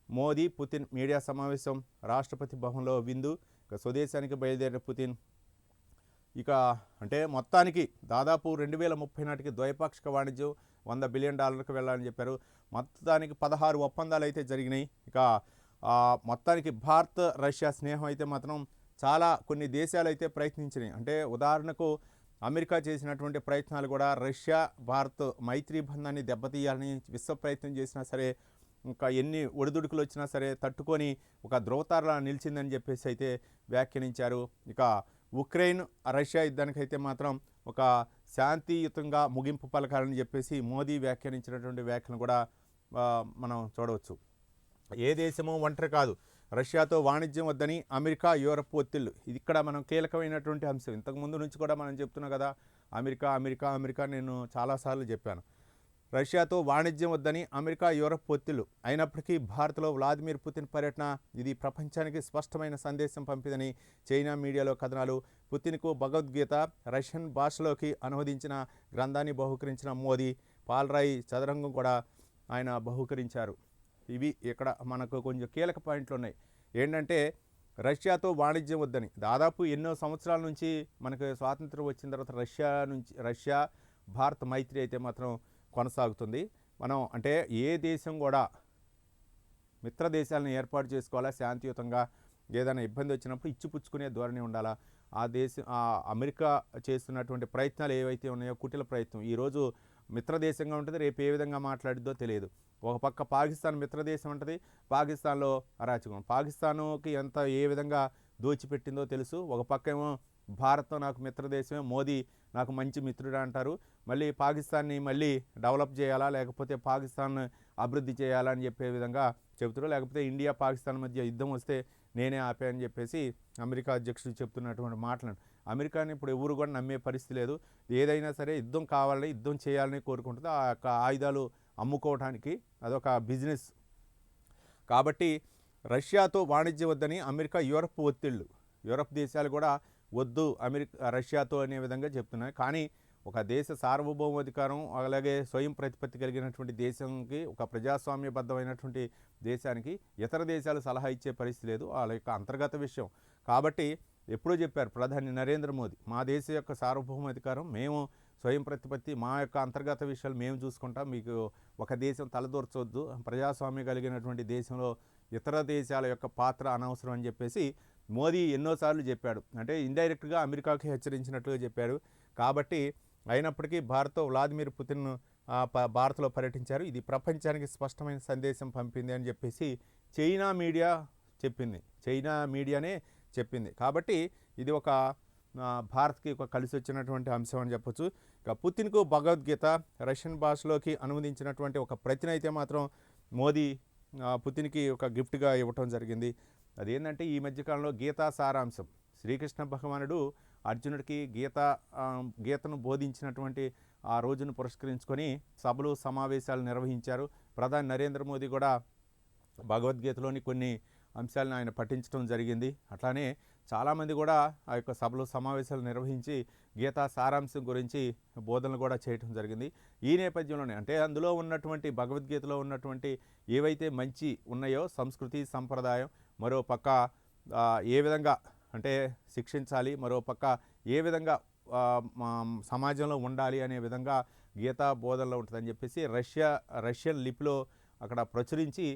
మోదీ పుతిన్ మీడియా సమావేశం, రాష్ట్రపతి భవన్లో విందు, ఇక స్వదేశానికి బయలుదేరిన పుతిన్. ఇక అంటే మొత్తానికి దాదాపు 2030 నాటికి ద్వైపాక్షిక వాణిజ్యం $100 బిలియన్ వెళ్ళాలని చెప్పారు. మొత్తానికి 16 ఒప్పందాలు అయితే జరిగినాయి. ఇక మొత్తానికి భారత్ రష్యా స్నేహం అయితే మాత్రం చాలా కొన్ని దేశాలు అయితే ప్రయత్నించినాయి. అంటే ఉదాహరణకు అమెరికా చేసినటువంటి ప్రయత్నాలు కూడా రష్యా భారత్ మైత్రీ బంధాన్ని దెబ్బతీయాలని విశ్వ ప్రయత్నం చేసినా సరే, ఇంకా ఎన్ని ఒడిదుడుకులు వచ్చినా సరే తట్టుకొని ఒక ధ్రువతారలా నిలిచిందని చెప్పేసి అయితే వ్యాఖ్యానించారు. ఇక ఉక్రెయిన్ రష్యా యుద్ధానికైతే మాత్రం ఒక శాంతియుతంగా ముగింపు పలకాలని చెప్పేసి మోదీ వ్యాఖ్యానించినటువంటి వ్యాఖ్యలను కూడా మనం చూడవచ్చు. ఏ దేశమో ఒంటరి కాదు, రష్యాతో వాణిజ్యం వద్దని అమెరికా యూరప్ ఒత్తిళ్లు, ఇది ఇక్కడ మనం కీలకమైనటువంటి అంశం. ఇంతకుముందు నుంచి కూడా మనం చెప్తున్నాం కదా, అమెరికా అమెరికా అమెరికా నేను చాలాసార్లు చెప్పాను. రష్యాతో వాణిజ్యం వద్దని అమెరికా యూరప్ ఒత్తిళ్లు అయినప్పటికీ భారత్లో వ్లాదిమిర్ పుతిన్ పర్యటన ఇది ప్రపంచానికి స్పష్టమైన సందేశం పంపిందని చైనా మీడియాలో కథనాలు. పుతిన్కు భగవద్గీత రష్యన్ భాషలోకి అనువదించిన గ్రంథాన్ని బహుకరించిన మోదీ, పాల్రాయి చదరంగం కూడా ఆయన బహుకరించారు. ఇవి ఇక్కడ మనకు కొంచెం కీలక పాయింట్లు ఉన్నాయి. ఏంటంటే రష్యాతో వాణిజ్యం వద్దని దాదాపు ఎన్నో సంవత్సరాల నుంచి మనకు స్వాతంత్రం వచ్చిన తర్వాత రష్యా భారత మైత్రి అయితే మాత్రం కొనసాగుతుంది. మనం అంటే ఏ దేశం కూడా మిత్ర దేశాలను ఏర్పాటు చేసుకోవాలా, శాంతియుతంగా ఏదైనా ఇబ్బంది వచ్చినప్పుడు ఇచ్చిపుచ్చుకునే ధోరణి ఉండాలా. అమెరికా చేస్తున్నటువంటి ప్రయత్నాలు ఏవైతే ఉన్నాయో కుటిల ప్రయత్నం, ఈరోజు మిత్ర దేశంగా ఉంటుంది, రేపు ఏ విధంగా మాట్లాడిద్దో తెలియదు. ఒక పక్క పాకిస్తాన్ మిత్రదేశం ఉంటుంది, పాకిస్తాన్లో అరాచకం, పాకిస్తాన్కి ఏ విధంగా దోచిపెట్టిందో తెలుసు. ఒక పక్క ఏమో భారత్తో నాకు మిత్రదేశమే, మోదీ నాకు మంచి మిత్రుడు అంటారు. మళ్ళీ పాకిస్తాన్ని మళ్ళీ డెవలప్ చేయాలా, లేకపోతే పాకిస్తాన్ అభివృద్ధి చేయాలా అని చెప్పే విధంగా చెబుతారు. లేకపోతే ఇండియా పాకిస్తాన్ మధ్య యుద్ధం వస్తే నేనే ఆపాయని చెప్పేసి అమెరికా అధ్యక్షుడు చెప్తున్నటువంటి మాటలను అమెరికాని ఇప్పుడు ఎవరు కూడా నమ్మే పరిస్థితి లేదు. ఏదైనా సరే యుద్ధం కావాలని, యుద్ధం చేయాలని కోరుకుంటుంది. ఆ యొక్క ఆయుధాలు అమ్ముకోవడానికి అదొక బిజినెస్. కాబట్టి రష్యాతో వాణిజ్యం వద్దని అమెరికా యూరప్ ఒత్తిళ్ళు, యూరప్ దేశాలు కూడా వద్దు రష్యాతో అనే విధంగా చెప్తున్నాయి. కానీ ఒక దేశ సార్వభౌమాధికారం అలాగే స్వయం ప్రతిపత్తి కలిగినటువంటి దేశంకి, ఒక ప్రజాస్వామ్యబద్ధమైనటువంటి దేశానికి ఇతర దేశాలు సలహా ఇచ్చే పరిస్థితి లేదు, వాళ్ళ యొక్క అంతర్గత విషయం. కాబట్టి ఎప్పుడూ చెప్పారు ప్రధాని నరేంద్ర మోదీ, మా దేశం యొక్క సార్వభౌమాధికారం, మేము స్వయం ప్రతిపత్తి, మా యొక్క అంతర్గత విషయాలు మేము చూసుకుంటాం, మీకు ఒక దేశం తలదూర్చవద్దు, ప్రజాస్వామ్యం కలిగినటువంటి దేశంలో ఇతర దేశాల యొక్క పాత్ర అనవసరం అని చెప్పేసి మోదీ ఎన్నోసార్లు చెప్పాడు. అంటే ఇండైరెక్ట్గా అమెరికాకి హెచ్చరించినట్లుగా చెప్పాడు. కాబట్టి అయినప్పటికీ భారత్తో వ్లాదిమిర్ పుతిన్ భారత్లో పర్యటించారు, ఇది ప్రపంచానికి స్పష్టమైన సందేశం పంపింది అని చెప్పేసి చైనా మీడియా చెప్పింది, చైనా మీడియానే చెప్పింది. కాబట్టి ఇది ఒక భారత్కి ఒక కలిసి వచ్చినటువంటి అంశం అని చెప్పొచ్చు. ఇక పుతిన్కు భగవద్గీత రష్యన్ భాషలోకి అనువదించినటువంటి ఒక ప్రతిని అయితే మాత్రం మోదీ పుతిన్కి ఒక గిఫ్ట్గా ఇవ్వటం జరిగింది. అదేంటంటే ఈ మధ్యకాలంలో గీతా సారాంశం, శ్రీకృష్ణ భగవానుడు అర్జునుడికి గీతను బోధించినటువంటి ఆ రోజును పురస్కరించుకొని సభలు సమావేశాలు నిర్వహించారు. ప్రధాని నరేంద్ర మోదీ కూడా భగవద్గీతలోని కొన్ని అంశాలను ఆయన పఠించడం జరిగింది. అట్లానే చాలామంది కూడా ఆ యొక్క సభలు సమావేశాలు నిర్వహించి గీతా సారాంశం గురించి బోధనలు కూడా చేయటం జరిగింది. ఈ నేపథ్యంలోనే అంటే అందులో ఉన్నటువంటి భగవద్గీతలో ఉన్నటువంటి ఏవైతే మంచి ఉన్నాయో సంస్కృతి సంప్రదాయం, మరో పక్క ఏ విధంగా అంటే శిక్షించాలి, మరో పక్క ఏ విధంగా సమాజంలో ఉండాలి అనే విధంగా గీతా బోధనలో ఉంటుందని చెప్పేసి రష్యన్ లిపిలో అక్కడ ప్రచురించి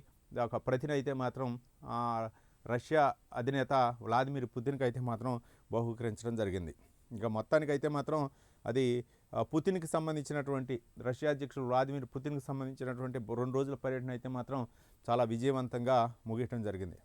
ఒక ప్రతిని అయితే మాత్రం రష్యా అధినేత వ్లాదిమిర్ పుతిన్కి అయితే మాత్రం బహూకరించడం జరిగింది. ఇంకా మొత్తానికైతే మాత్రం అది పుతిన్కి సంబంధించినటువంటి రష్యా అధ్యక్షుడు వ్లాదిమిర్ పుతిన్కి సంబంధించినటువంటి 2 రోజుల పర్యటన అయితే మాత్రం చాలా విజయవంతంగా ముగియటం జరిగింది.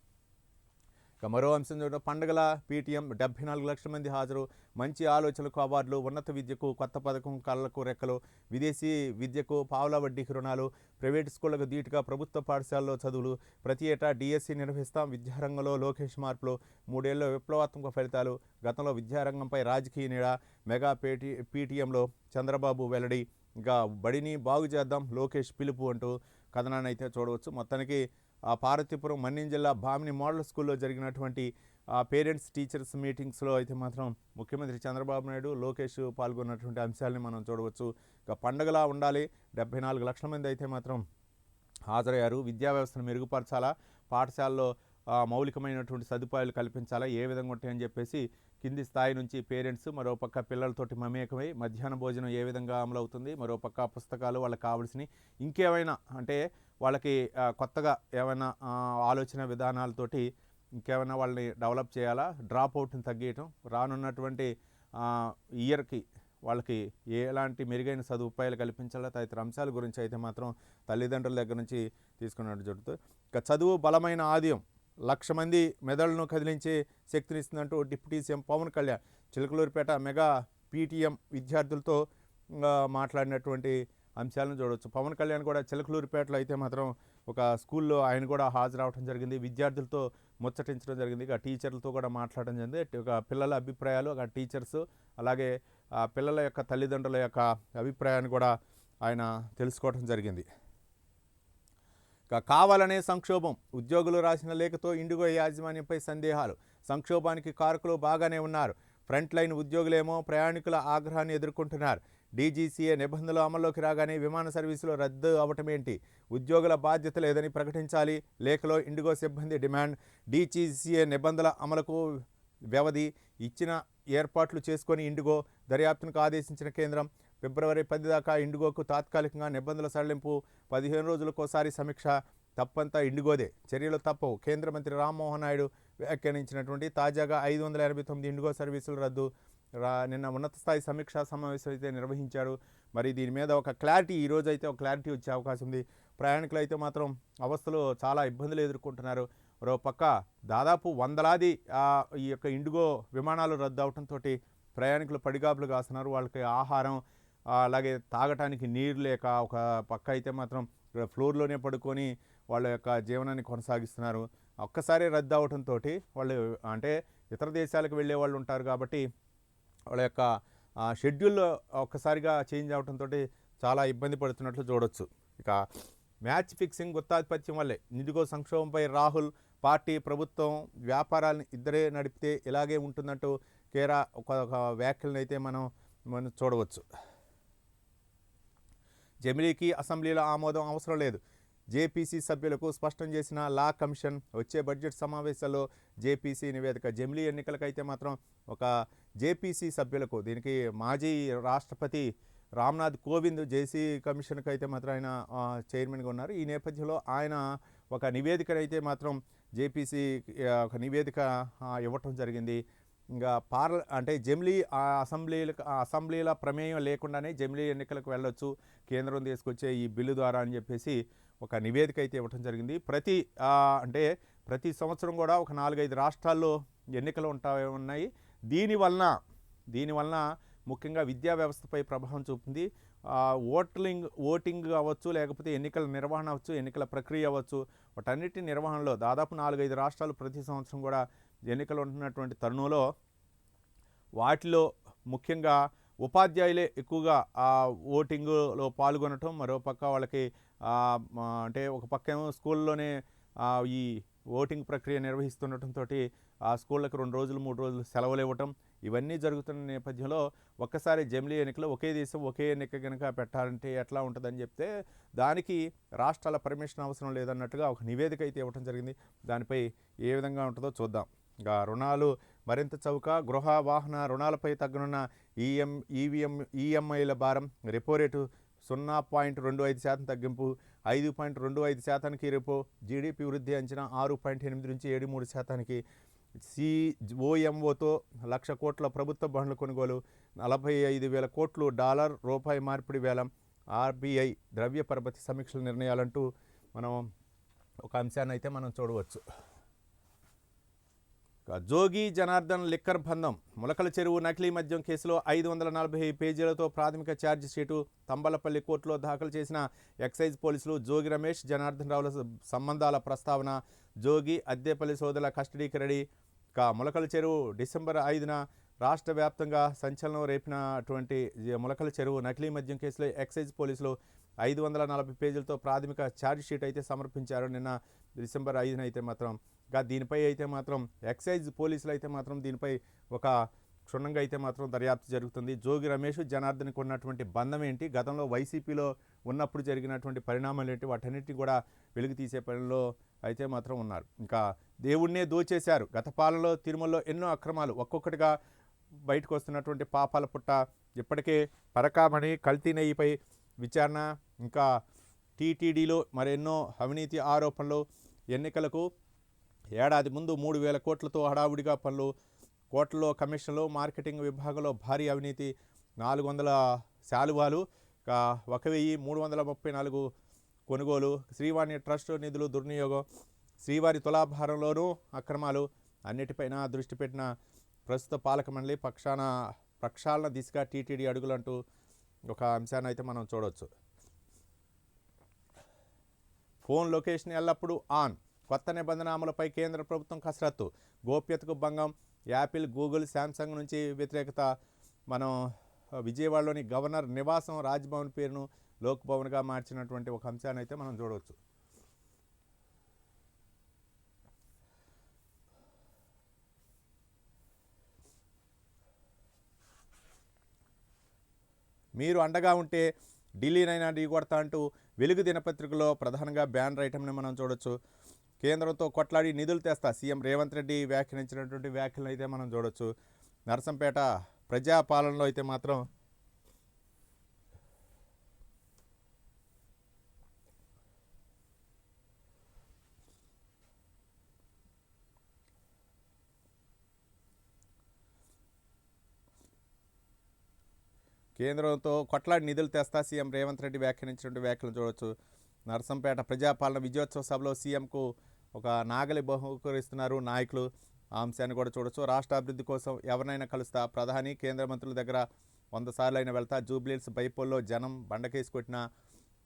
ఇక మరో అంశం చూడండి, పండుగల పీటీఎం 74 లక్షల మంది హాజరు, మంచి ఆలోచనలకు అవార్డులు, ఉన్నత విద్యకు కొత్త పథకం, కళ్ళకు రెక్కలు, విదేశీ విద్యకు పావుల వడ్డీకి రుణాలు, ప్రైవేటు స్కూళ్లకు ధీటుగా ప్రభుత్వ పాఠశాలలో చదువులు, ప్రతి ఏటా డిఎస్సి నిర్వహిస్తాం, విద్యారంగంలో లోకేష్ మార్పులు, 3 ఏళ్ల విప్లవాత్మక ఫలితాలు, గతంలో విద్యారంగంపై రాజకీయ నీడ, మెగా పీటీఎంలో చంద్రబాబు వెల్లడి, ఇంకా బడిని బాగు చేద్దాం లోకేష్ పిలుపు అంటూ కథనాన్ని అయితే చూడవచ్చు. మొత్తానికి పార్వతీపురం మన్యం జిల్లా భామిని మోడల్ స్కూల్లో జరిగినటువంటి పేరెంట్స్ టీచర్స్ మీటింగ్స్లో అయితే మాత్రం ముఖ్యమంత్రి చంద్రబాబు నాయుడు లోకేష్ పాల్గొన్నటువంటి అంశాలని మనం చూడవచ్చు. ఇక పండగలా ఉండాలి, 74 లక్షల మంది అయితే మాత్రం హాజరయ్యారు. విద్యా వ్యవస్థను మెరుగుపరచాలా, పాఠశాలలో మౌలికమైనటువంటి సదుపాయాలు కల్పించాలా, ఏ విధంగా ఉంటాయని చెప్పేసి కింది స్థాయి నుంచి పేరెంట్స్, మరోపక్క పిల్లలతోటి మమేకమై మధ్యాహ్న భోజనం ఏ విధంగా అమలవుతుంది, మరోపక్క పుస్తకాలు వాళ్ళకి కావాల్సినవి ఇంకేమైనా అంటే వాళ్ళకి కొత్తగా ఏమైనా ఆలోచన విధానాలతోటి ఇంకేమైనా వాళ్ళని డెవలప్ చేయాలా, డ్రాప్ అవుట్ని తగ్గించడం, రానున్నటువంటి ఇయర్కి వాళ్ళకి ఎలాంటి మెరుగైన సదుపాయాలు కల్పించాలా తదితర అంశాల గురించి అయితే మాత్రం తల్లిదండ్రుల దగ్గర నుంచి తీసుకున్నట్టు జరుగుతుంది. ఇక చదువు బలమైన ఆద్యం, 1,00,000 మంది మెదడును కదిలించే శక్తినిస్తుందంటూ deputy CM Pawan Kalyan Chilakaluripet mega PTM విద్యార్థులతో మాట్లాడినటువంటి అంశాలను చూడవచ్చు. పవన్ కళ్యాణ్ కూడా చిలకలూరిపేటలో అయితే మాత్రం ఒక స్కూల్లో ఆయన కూడా హాజరవడం జరిగింది, విద్యార్థులతో ముచ్చటించడం జరిగింది, ఇక టీచర్లతో కూడా మాట్లాడడం జరిగింది. ఒక పిల్లల అభిప్రాయాలు, ఒక టీచర్స్ అలాగే పిల్లల యొక్క తల్లిదండ్రుల యొక్క అభిప్రాయాన్ని కూడా ఆయన తెలుసుకోవడం జరిగింది. ఇక కావాలనే సంక్షోభం, ఉద్యోగులు రాసిన లేఖతో ఇండిగో యాజమాన్యంపై సందేహాలు, సంక్షోభానికి కారకులు బాగానే ఉన్నారు, ఫ్రంట్ లైన్ ఉద్యోగులేమో ప్రయాణికుల ఆగ్రహాన్ని ఎదుర్కొంటున్నారు, డీజీసీఏ నిబంధనలు అమల్లోకి రాగానే విమాన సర్వీసులు రద్దు అవటమేంటి, ఉద్యోగుల బాధ్యత లేదని ప్రకటించాలి, లేఖలో ఇండిగో సిబ్బంది డిమాండ్, డీజీసీఏ నిబంధనల అమలుకు వ్యవధి ఇచ్చిన ఏర్పాట్లు చేసుకొని ఇండిగో దర్యాప్తునకు ఆదేశించిన కేంద్రం, ఫిబ్రవరి 10 దాకా ఇండిగోకు తాత్కాలికంగా నిబంధనల సడలింపు, 15 రోజులకోసారి సమీక్ష, తప్పంతా ఇండిగోదే, చర్యలు తప్పవు, కేంద్ర మంత్రి రామ్మోహన్ నాయుడు వ్యాఖ్యానించినటువంటి తాజాగా 589 ఇండిగో సర్వీసులు రద్దు, నిన్న ఉన్నత స్థాయి సమీక్షా సమావేశం అయితే నిర్వహించారు. మరి దీని మీద ఒక క్లారిటీ ఈరోజు అయితే ఒక క్లారిటీ వచ్చే అవకాశం ఉంది. ప్రయాణికులు అయితే మాత్రం అవస్థలు చాలా ఇబ్బందులు ఎదుర్కొంటున్నారు. మరో పక్క దాదాపు వందలాది ఈ యొక్క ఇండిగో విమానాలు రద్దు అవడంతో ప్రయాణికులు పడిగాపులు కాస్తున్నారు. వాళ్ళకి ఆహారం అలాగే తాగటానికి నీరు లేక ఒక పక్క అయితే మాత్రం ఫ్లోర్లోనే పడుకొని వాళ్ళ యొక్క జీవనాన్ని కొనసాగిస్తున్నారు. ఒక్కసారి రద్దు అవడంతో వాళ్ళు అంటే ఇతర దేశాలకు వెళ్ళే వాళ్ళు ఉంటారు కాబట్టి వాళ్ళ యొక్క షెడ్యూల్లో ఒక్కసారిగా చేంజ్ అవడంతో చాలా ఇబ్బంది పడుతున్నట్లు చూడొచ్చు. ఇక మ్యాచ్ ఫిక్సింగ్ గుత్తాధిపత్యం వల్లే ఇండిగో సంక్షోభంపై రాహుల్, పార్టీ ప్రభుత్వం వ్యాపారాలను ఇద్దరే నడిపితే ఇలాగే ఉంటుందంటూ కేరా ఒక వ్యాఖ్యలను అయితే మనం చూడవచ్చు. జమిలీకి అసెంబ్లీలో ఆమోదం అవసరం లేదు, జేపీసీ సభ్యులకు స్పష్టం చేసిన లా కమిషన్, వచ్చే బడ్జెట్ సమావేశాల్లో జేపీసీ నివేదిక. జమిలీ ఎన్నికలకైతే మాత్రం ఒక జేపీసీ సభ్యులకు, దీనికి మాజీ రాష్ట్రపతి రామ్నాథ్ కోవింద్ జేసీ కమిషన్కి అయితే మాత్రం ఆయన చైర్మన్గా ఉన్నారు. ఈ నేపథ్యంలో ఆయన ఒక నివేదికనైతే మాత్రం జేపీసీ ఒక నివేదిక ఇవ్వటం జరిగింది. ఇంకా అంటే జమిలీ అసెంబ్లీల ప్రమేయం లేకుండానే జమిలీ ఎన్నికలకు వెళ్ళొచ్చు కేంద్రం తీసుకొచ్చే ఈ బిల్లు ద్వారా అని చెప్పేసి ఒక నివేదిక అయితే ఇవ్వటం జరిగింది. ప్రతి సంవత్సరం కూడా ఒక 4-5 రాష్ట్రాల్లో ఎన్నికలు ఉన్నాయి. దీనివలన ముఖ్యంగా విద్యా వ్యవస్థపై ప్రభావం చూపుతుంది. ఓటింగ్ అవ్వచ్చు, లేకపోతే ఎన్నికల నిర్వహణ అవ్వచ్చు, ఎన్నికల ప్రక్రియ అవ్వచ్చు, వాటన్నిటి నిర్వహణలో దాదాపు 4-5 రాష్ట్రాలు ప్రతి సంవత్సరం కూడా ఎన్నికలు ఉంటున్నటువంటి తరుణంలో వాటిలో ముఖ్యంగా ఉపాధ్యాయులే ఎక్కువగా ఓటింగ్లో పాల్గొనటం, మరోపక్క వాళ్ళకి అంటే ఒక పక్క ఏమో స్కూల్లోనే ఈ ఓటింగ్ ప్రక్రియ నిర్వహిస్తుండటంతో ఆ స్కూళ్ళకి 2 రోజులు 3 రోజులు సెలవులు ఇవ్వటం, ఇవన్నీ జరుగుతున్న నేపథ్యంలో ఒక్కసారి జమిలీ ఎన్నికలు ఒకే దేశం ఒకే ఎన్నిక కనుక పెట్టాలంటే ఎట్లా ఉంటుందని చెప్తే దానికి రాష్ట్రాల పర్మిషన్ అవసరం లేదన్నట్టుగా ఒక నివేదిక అయితే ఇవ్వడం జరిగింది. దానిపై ఏ విధంగా ఉంటుందో చూద్దాం. ఇంకా రుణాలు మరింత చౌక, గృహ వాహన రుణాలపై తగ్గనున్న ఈఎంఐల భారం, రెపో రేటు 0.25% తగ్గింపు, 5.25%కి రెపో, జీడీపీ వృద్ధి అంచనా 6.8 నుంచి 7.3%కి, ఓఎంఓతో 1,00,000 కోట్ల ప్రభుత్వ బాండ్ల కొనుగోలు, 45,000 కోట్లు డాలర్ రూపాయి మార్పిడి వేలం, ఆర్బీఐ ద్రవ్య పరపతి సమీక్షల నిర్ణయాలంటూ మనం ఒక అంశాన్ని అయితే మనం చూడవచ్చు. జోగి జనార్దన్ లిక్కర్ బంధం ములకల చెరువు నకిలీ మద్యం కేసులో 540 పేజీలతో ప్రాథమిక ఛార్జ్ షీటు తంబలపల్లి కోర్టులో దాఖలు చేసిన ఎక్సైజ్ పోలీసులు జోగి రమేష్ జనార్దన్ రావుల సంబంధాల ప్రస్తావన జోగి అద్దేపల్లి సోదరుల కస్టడీకి రెడీ ములకల చెరువు డిసెంబర్ 5న రాష్ట్ర వ్యాప్తంగా సంచలనం రేపినటువంటి ములకల చెరువు నకిలీ మద్యం కేసులో ఎక్సైజ్ పోలీసులు 540 పేజీలతో ప్రాథమిక ఛార్జ్ షీట్ అయితే సమర్పించారు. నిన్న డిసెంబర్ 5న అయితే మాత్రం దీనిపై అయితే మాత్రం ఎక్సైజ్ పోలీసులు అయితే మాత్రం దీనిపై ఒక క్షుణ్ణంగా అయితే మాత్రం దర్యాప్తు జరుగుతుంది. జోగి రమేష్ జనార్దన్కి ఉన్నటువంటి బంధం ఏంటి, గతంలో వైసీపీలో ఉన్నప్పుడు జరిగినటువంటి పరిణామాలు ఏంటి, వాటన్నిటిని కూడా వెలుగు తీసే పనిలో అయితే మాత్రం ఉన్నారు. ఇంకా దేవుణ్ణే దోచేశారు. గత పాలనలో తిరుమలలో ఎన్నో అక్రమాలు ఒక్కొక్కటిగా బయటకు వస్తున్నటువంటి పాపాల పుట్ట ఇప్పటికే పరకామణి కల్తీ నెయ్యిపై విచారణ, ఇంకా టీటీడీలో మరెన్నో అవినీతి ఆరోపణలు, ఎన్నికలకు ఏడాది ముందు 3,000 కోట్లతో హడావుడిగా పనులు, కోట్లలో కమిషన్లు, మార్కెటింగ్ విభాగంలో భారీ అవినీతి, 400 శాలువాలు, 1,334 కొనుగోలు, శ్రీవాణి ట్రస్ట్ నిధులు దుర్వినియోగం, శ్రీవారి తులాభారంలోనూ అక్రమాలు, అన్నిటిపైన దృష్టి పెట్టిన ప్రస్తుత పాలక మండలి ప్రక్షాళన దిశగా టీటీడీ అడుగులంటూ ఒక అంశాన్ని అయితే మనం చూడవచ్చు. ఫోన్ లొకేషన్ ఎల్లప్పుడూ ఆన్, కొత్త నిబంధన అమలుపై కేంద్ర ప్రభుత్వం కసరత్తు, గోప్యతకు భంగం, యాపిల్, గూగుల్, శాంసంగ్ నుంచి వ్యతిరేకత. మనం విజయవాడలోని గవర్నర్ నివాసం రాజ్భవన్ పేరును లోక్ భవన్గా మార్చినటువంటి ఒక అంశాన్ని అయితే మనం చూడవచ్చు. మీరు అండగా ఉంటే ఢిల్లీనైనా ఢీకొడతా అంటూ వెలుగు దినపత్రికలో ప్రధానంగా బ్యానర్ ఐటమ్ని మనం చూడొచ్చు. కేంద్రంతో కొట్లాడి నిధులు తెస్తా సీఎం రేవంత్ రెడ్డి వ్యాఖ్యానించినటువంటి వ్యాఖ్యలను అయితే మనం చూడొచ్చు. నరసంపేట ప్రజాపాలనలో అయితే మాత్రం కేంద్రంతో కొట్లాడి నిధులు తెస్తా సీఎం రేవంత్ రెడ్డి వ్యాఖ్యానించినటువంటి వ్యాఖ్యలను చూడవచ్చు. నరసంపేట ప్రజాపాలన విజయోత్సవ సభలో సీఎంకు ఒక నాగలి బహుకరిస్తున్నారు నాయకులు, ఆ అంశాన్ని కూడా చూడవచ్చు. రాష్ట్ర అభివృద్ధి కోసం ఎవరినైనా కలుస్తా, ప్రధాని కేంద్ర మంత్రుల దగ్గర 100 సార్లు అయినా వెళ్తా, జూబ్లీహిల్స్ బైపోల్లో జనం బండకేసి కొట్టిన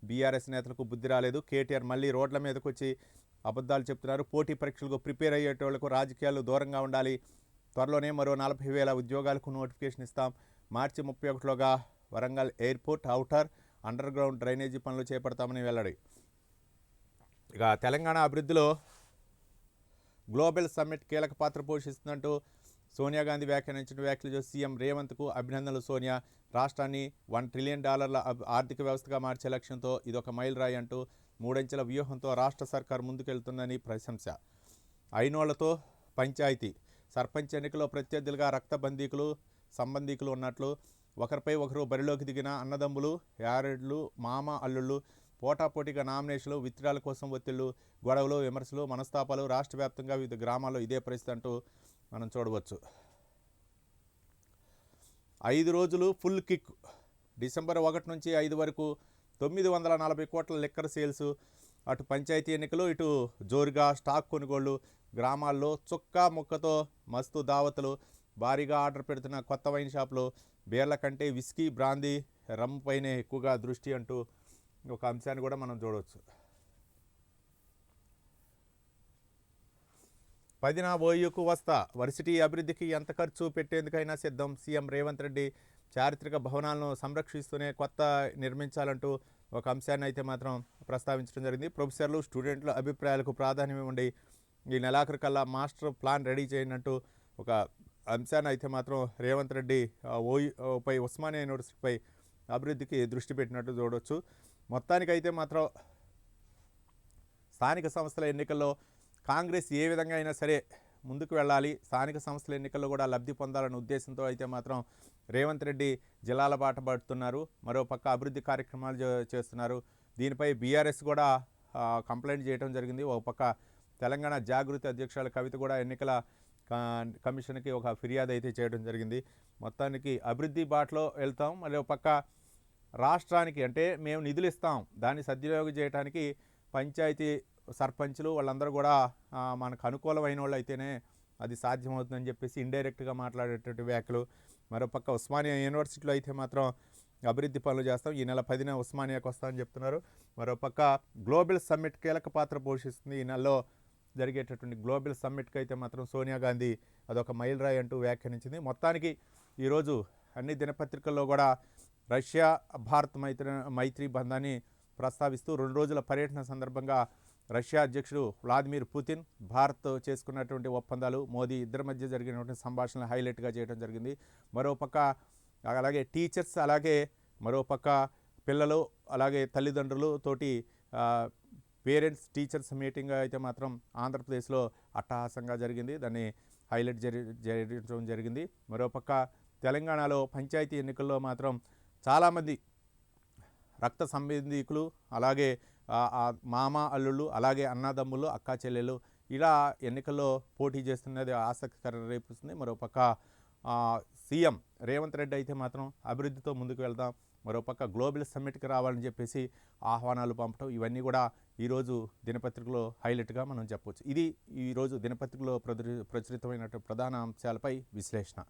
బీఆర్ఎస్ నేతలకు బుద్ధి రాలేదు, కేటీఆర్ మళ్ళీ రోడ్ల మీదకు వచ్చి అబద్ధాలు చెప్తున్నారు, పోటీ పరీక్షలకు ప్రిపేర్ అయ్యేటోళ్లకు రాజకీయాలు దూరంగా ఉండాలి, త్వరలోనే మరో 40,000 ఉద్యోగాలకు నోటిఫికేషన్ ఇస్తాం, మార్చి 31లోగా Warangal airport outer underground drainage పనులు చేపడతామని వెల్లడి. ఇక తెలంగాణ అభివృద్ధిలో గ్లోబల్ సమ్మిట్ కీలక పాత్ర పోషిస్తుందంటూ సోనియా గాంధీ వ్యాఖ్యానించిన వ్యాఖ్యలు చూసి సీఎం రేవంత్కు అభినందనలు. సోనియా రాష్ట్రాన్ని $1 ట్రిలియన్ ఆర్థిక వ్యవస్థగా మార్చే లక్ష్యంతో ఇదొక మైలురాయి అంటూ 3 అంచెల వ్యూహంతో రాష్ట్ర సర్కార్ ముందుకెళ్తుందని ప్రశంస. ఐనోళ్లతో పంచాయతీ, సర్పంచ్ ఎన్నికలో ప్రత్యర్థులుగా రక్తబంధీకులు సంబంధీకులు ఉన్నట్లు, ఒకరిపై ఒకరు బరిలోకి దిగిన అన్నదమ్ములు, యారెడ్లు, మామ అల్లుళ్ళు, పోటాపోటీగా నామినేషన్లు, విత్డ్రాల కోసం ఒత్తిళ్లు, గొడవలు, విమర్శలు, మనస్తాపాలు, రాష్ట్ర వ్యాప్తంగా వివిధ గ్రామాల్లో ఇదే పరిస్థితి అంటూ మనం చూడవచ్చు. 5 రోజులు ఫుల్ కిక్, డిసెంబర్ 1 నుంచి 5 వరకు 940 కోట్ల లిక్కర్ సేల్స్. అటు పంచాయతీ ఎన్నికలు, ఇటు జోరుగా స్టాక్ కొనుగోళ్లు, గ్రామాల్లో చుక్క ముక్కతో మస్తు దావతులు, భారీగా ఆర్డర్ పెడుతున్న కొత్త వైన్ షాపులు, బీర్ల కంటే విస్కీ, బ్రాందీ, రమ్ పైనే ఎక్కువగా దృష్టి అంటూ ఒక అంశాన్ని కూడా మనం చూడవచ్చు. 10న ఓయూకు వస్తా, వర్సిటీ అభివృద్ధికి ఎంత ఖర్చు పెట్టేందుకైనా సిద్ధం, సీఎం రేవంత్ రెడ్డి చారిత్రక భవనాలను సంరక్షిస్తూనే కొత్త నిర్మించాలంటూ ఒక అంశాన్ని అయితే మాత్రం ప్రస్తావించడం జరిగింది. ప్రొఫెసర్లు, స్టూడెంట్ల అభిప్రాయాలకు ప్రాధాన్యం ఇవ్వండి, ఈ నెలాఖరు కల్లా మాస్టర్ ప్లాన్ రెడీ చేయనట్టు ఒక అంశాన్ని అయితే మాత్రం రేవంత్ రెడ్డి ఓయూపై ఉస్మానియా యూనివర్సిటీపై అభివృద్ధికి దృష్టి పెట్టినట్టు చూడవచ్చు. మొత్తానికైతే మాత్రం స్థానిక సంస్థల ఎన్నికల్లో కాంగ్రెస్ ఏ విధంగా అయినా సరే ముందుకు వెళ్ళాలి, స్థానిక సంస్థల ఎన్నికల్లో కూడా లబ్ధి పొందాలనే ఉద్దేశంతో అయితే మాత్రం రేవంత్ రెడ్డి జిల్లాల బాట పడుతున్నారు. మరోపక్క అభివృద్ధి కార్యక్రమాలు చేస్తున్నారు. దీనిపై బీఆర్ఎస్ కూడా కంప్లైంట్ చేయడం జరిగింది. ఒక పక్క తెలంగాణ జాగృతి అధ్యక్షురాలు కవిత కూడా ఎన్నికల కమిషన్కి ఒక ఫిర్యాదు అయితే చేయడం జరిగింది. మొత్తానికి అభివృద్ధి బాటలో వెళ్తాం, మరో పక్క రాష్ట్రానికి అంటే మేము నిధులు ఇస్తాం, దాన్ని సద్వినియోగం చేయడానికి పంచాయతీ సర్పంచులు వాళ్ళందరూ కూడా మనకు అనుకూలమైన వాళ్ళు అయితేనే అది సాధ్యమవుతుందని చెప్పేసి ఇండైరెక్ట్గా మాట్లాడేటువంటి వ్యాఖ్యలు. మరోపక్క ఉస్మానియా యూనివర్సిటీలో అయితే మాత్రం అభివృద్ధి పనులు చేస్తాం, ఈ నెల 10న ఉస్మానియాకి వస్తామని చెప్తున్నారు. మరోపక్క గ్లోబల్ సమ్మిట్ కీలక పాత్ర పోషిస్తుంది. ఈ నెలలో జరిగేటటువంటి గ్లోబల్ సమ్మిట్కి అయితే మాత్రం సోనియా గాంధీ అదొక మైలురాయి అంటూ వ్యాఖ్యానించింది. మొత్తానికి ఈరోజు అన్ని దినపత్రికల్లో కూడా రష్యా భారత్ మైత్రి బంధాన్ని ప్రస్తావిస్తూ 2 రోజుల పర్యటన సందర్భంగా రష్యా అధ్యక్షుడు వ్లాదిమిర్ పుతిన్, భారత్ చేసుకున్నటువంటి ఒప్పందాలు, మోదీ ఇద్దరి మధ్య జరిగినటువంటి సంభాషణలు హైలైట్గా చేయడం జరిగింది. మరోపక్క అలాగే టీచర్స్, అలాగే మరోపక్క పిల్లలు, అలాగే తల్లిదండ్రులు తోటి పేరెంట్స్ టీచర్స్ మీటింగ్ అయితే మాత్రం ఆంధ్రప్రదేశ్లో అట్టహాసంగా జరిగింది. దాన్ని హైలైట్ చేయడం జరిగింది. మరోపక్క తెలంగాణలో పంచాయతీ ఎన్నికల్లో మాత్రం చాలామంది రక్త సంబంధీకులు, అలాగే మామ అల్లుళ్ళు, అలాగే అన్నదమ్ములు, అక్కా చెల్లెలు ఇలా ఎన్నికల్లో పోటీ చేస్తున్నది ఆసక్తికరం రేపిస్తుంది. మరోపక్క సీఎం రేవంత్ రెడ్డి అయితే మాత్రం అభివృద్ధితో ముందుకు వెళ్దాం, మరోపక్క గ్లోబల్ సమ్మిట్కి రావాలని చెప్పేసి ఆహ్వానాలు పంపడం, ఇవన్నీ కూడా ఈరోజు దినపత్రికలో హైలైట్గా మనం చెప్పవచ్చు. ఇది ఈరోజు దినపత్రికలో ప్రచురితమైనటువంటి ప్రధాన అంశాలపై విశ్లేషణ.